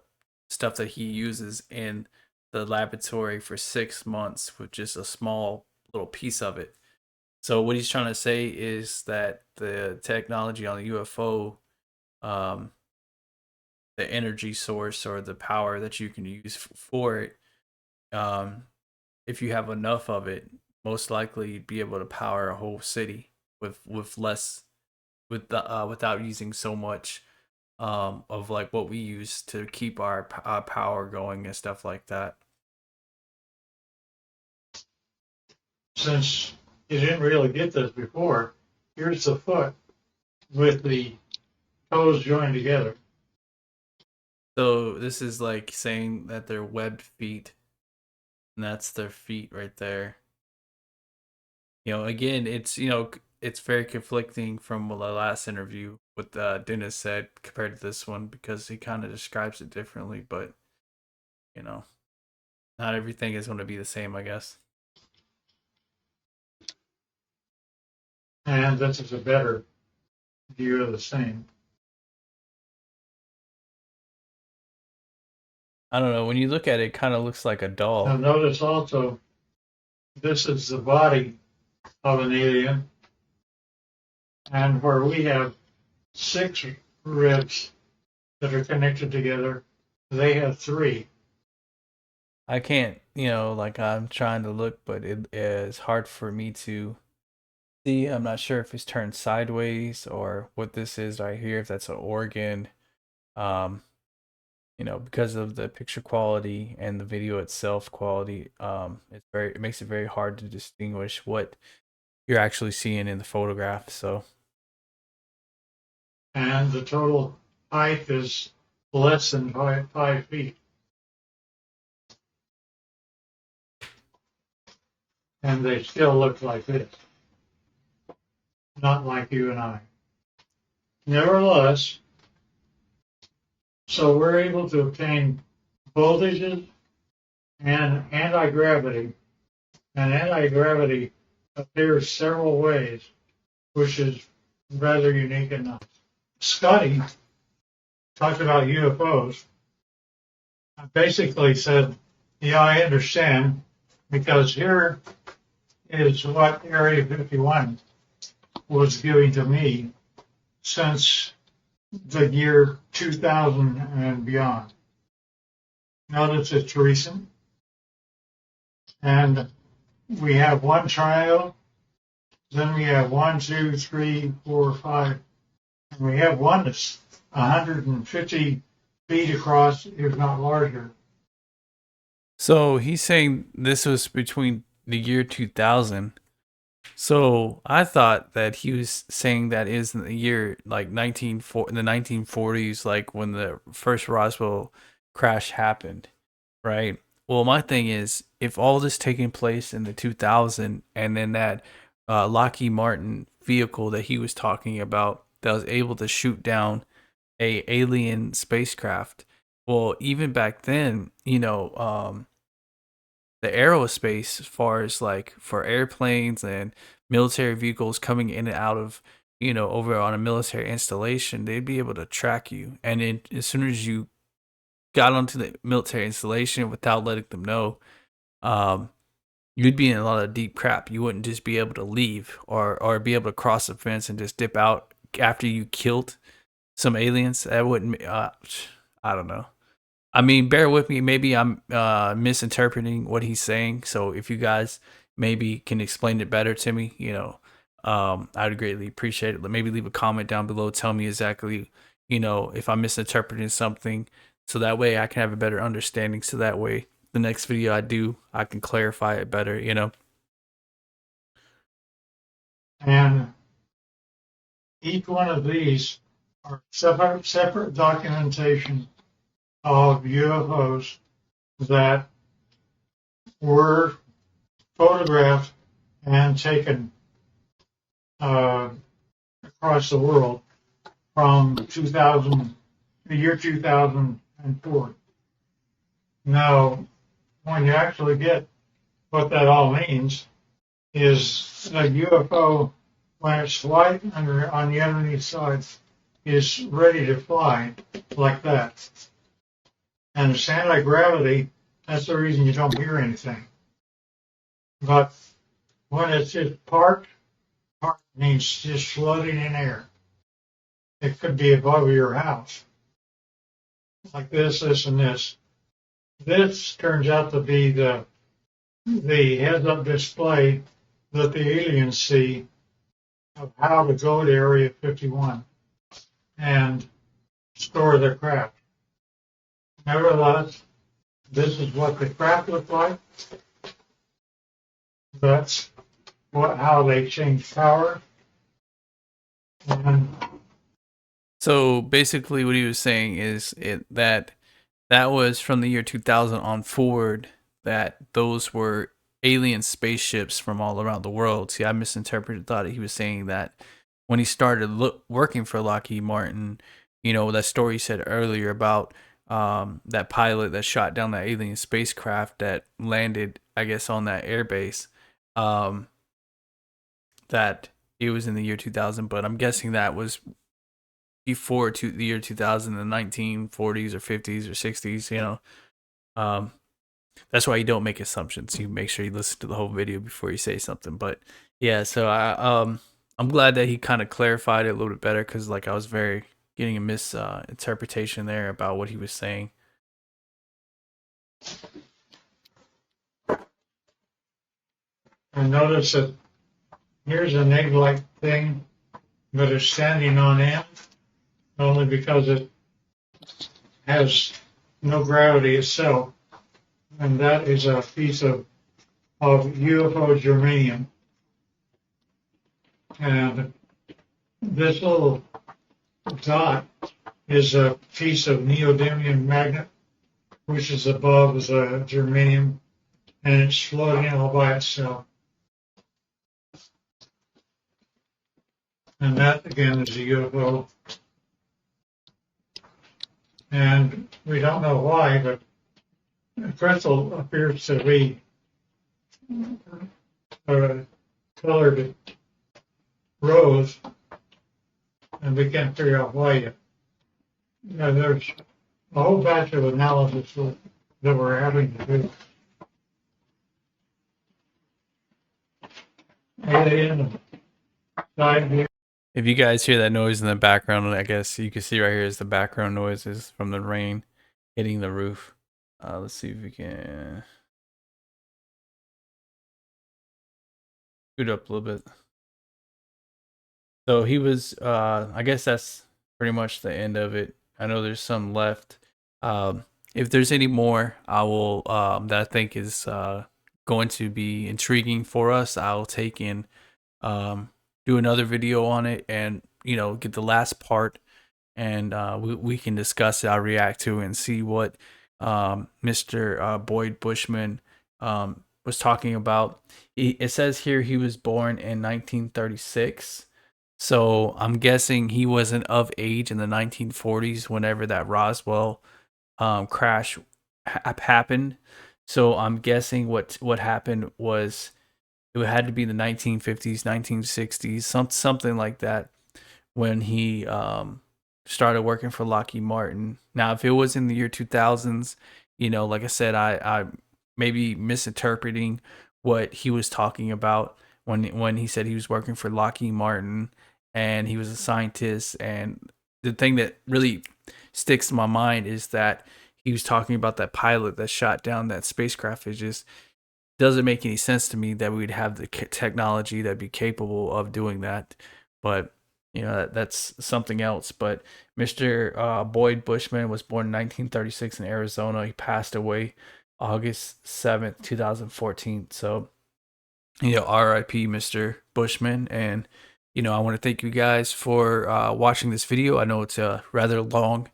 stuff that he uses in the laboratory for 6 months with just a small little piece of it. So what he's trying to say is that the technology on the UFO, um, the energy source or the power that you can use for it, um, if you have enough of it, most likely you'd be able to power a whole city with less without using so much of like what we use to keep our power going and stuff like that. since you didn't really get this before, here's the foot with the toes joined together. So this is like saying that they're webbed feet, and that's their feet right there. Again, it's very conflicting from the last interview what Dennis said compared to this one because he kind of describes it differently, but you know, not everything is going to be the same, I guess. And this is a better view of the same. I don't know. When you look at it, it kind of looks like a doll. Now notice also, this is the body of an alien, and where we have 6 ribs that are connected together, they have 3. I can't, like I'm trying to look, but it is hard for me to see. I'm not sure if it's turned sideways or what this is right here, if that's an organ. Um, because of the picture quality and the video itself quality, it makes it very hard to distinguish what you're actually seeing in the photograph. So, And the total height is less than 5 feet. And they still look like this, not like you and I. Nevertheless, so we're able to obtain voltages and anti-gravity. And anti-gravity appears several ways, which is rather unique and nice. Scotty talked about UFOs. I basically said, yeah, I understand, because here is what Area 51 was giving to me since the year 2000 and beyond. Notice it's recent. And we have one triangle, then we have 1, 2, 3, 4, 5, and we have one that's 150 feet across, if not larger. so he's saying this was between the year 2000. So I thought that he was saying that is in the year like in the 1940s, like when the first Roswell crash happened, right? Well, my thing is, if all this taking place in the 2000, and then that Lockheed Martin vehicle that he was talking about that was able to shoot down a alien spacecraft, well, even back then, the aerospace as far as like for airplanes and military vehicles coming in and out of over on a military installation, they'd be able to track you, and then as soon as you got onto the military installation without letting them know, um you'd be in a lot of deep crap. You wouldn't just be able to leave or be able to cross the fence and just dip out after you killed some aliens. That wouldn't I don't know. I mean, bear with me. Maybe I'm misinterpreting what he's saying. So if you guys maybe can explain it better to me, I'd greatly appreciate it. Maybe leave a comment down below. Tell me exactly, if I'm misinterpreting something. So that way I can have a better understanding. So that way the next video I do, I can clarify it better. And each one of these are separate documentation of UFOs that were photographed and taken across the world from the year 2004. Now, when you actually get what that all means, is a UFO, when it's white on the underneath side, is ready to fly like that. And it's anti-gravity, that's the reason you don't hear anything. But when it's just parked means just floating in air. It could be above your house, like this, and this. This turns out to be the heads-up display that the aliens see of how to go to Area 51 and store their craft. Nevertheless, this is what the craft looked like. That's how they change power. And So basically, what he was saying is that was from the year 2000 on forward. That those were alien spaceships from all around the world. See, I misinterpreted. Thought he was saying that when he started working for Lockheed Martin, you know, that story he said earlier about that pilot that shot down that alien spacecraft that landed, I guess, on that airbase. That it was in the year 2000, but I'm guessing that was before the year 2000, the 1940s or 50s or 60s. You know, that's why you don't make assumptions. You make sure you listen to the whole video before you say something. But yeah, so I'm glad that he kind of clarified it a little bit better, because like I was getting a misinterpretation there about what he was saying. And notice that here's an egg-like thing, but it's standing on end only because it has no gravity itself. And that is a piece of UFO germanium. And this little dot is a piece of neodymium magnet, which is above the germanium, and it's floating all by itself. And that, again, is a UFO. And we don't know why, but the crystal appears to be colored rose, and we can't figure out why yet. You know, there's a whole batch of analysis that we're having to do. Alien side view. If you guys hear that noise in the background, I guess you can see right here is the background noises from the rain hitting the roof. Let's see if we can scoot up a little bit. So he was, I guess that's pretty much the end of it. I know there's some left. If there's any more, I will, that I think is going to be intriguing for us, I'll take in, do another video on it, and, you know, get the last part, and we can discuss it. I'll react to it and see what Mr. Boyd Bushman was talking about. It says here he was born in 1936. So I'm guessing he wasn't of age in the 1940s whenever that Roswell crash happened. So I'm guessing what happened was it had to be the 1950s, 1960s, something like that, when he started working for Lockheed Martin. Now, if it was in the year 2000s, you know, like I said, I may be misinterpreting what he was talking about when he said he was working for Lockheed Martin and he was a scientist. And the thing that really sticks in my mind is that he was talking about that pilot that shot down that spacecraft. It just doesn't make any sense to me that we'd have the technology that'd be capable of doing that. But you know, that's something else. But Mr. Boyd Bushman was born in 1936 in Arizona. He passed away August 7th, 2014. So, you know, RIP Mr. Bushman. And, you know, I want to thank you guys for watching this video. I know it's a rather long,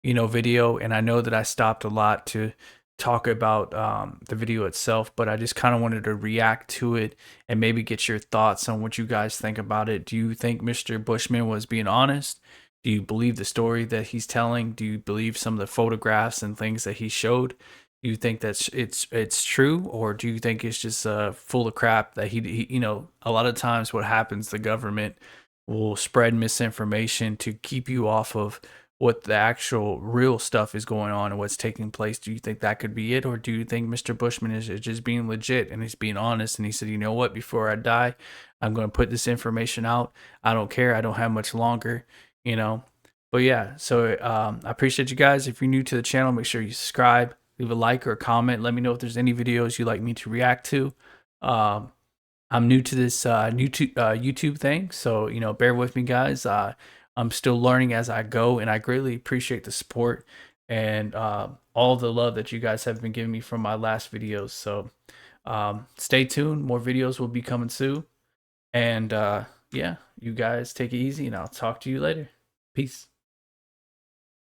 you know, video, and I know that I stopped a lot to talk about the video itself, but I just kind of wanted to react to it and maybe get your thoughts on what you guys think about it. Do you think Mr. Bushman was being honest? Do you believe the story that he's telling? Do you believe some of the photographs and things that he showed? Do you think that's it's true, or do you think it's just full of crap that he you know, a lot of times what happens, the government will spread misinformation to keep you off of what the actual real stuff is going on and what's taking place. Do you think that could be it, or do you think Mr. Bushman is just being legit and he's being honest and he said, you know what, before I die, I'm going to put this information out. I don't care. I don't have much longer, you know. But yeah, so I appreciate you guys. If you're new to the channel, make sure you subscribe, leave a like or a comment. Let me know if there's any videos you'd like me to react to. Um, I'm new to this YouTube thing, so you know, bear with me, guys. I'm still learning as I go, and I greatly appreciate the support and all the love that you guys have been giving me from my last videos. So stay tuned. More videos will be coming soon. And yeah, you guys take it easy, and I'll talk to you later. Peace.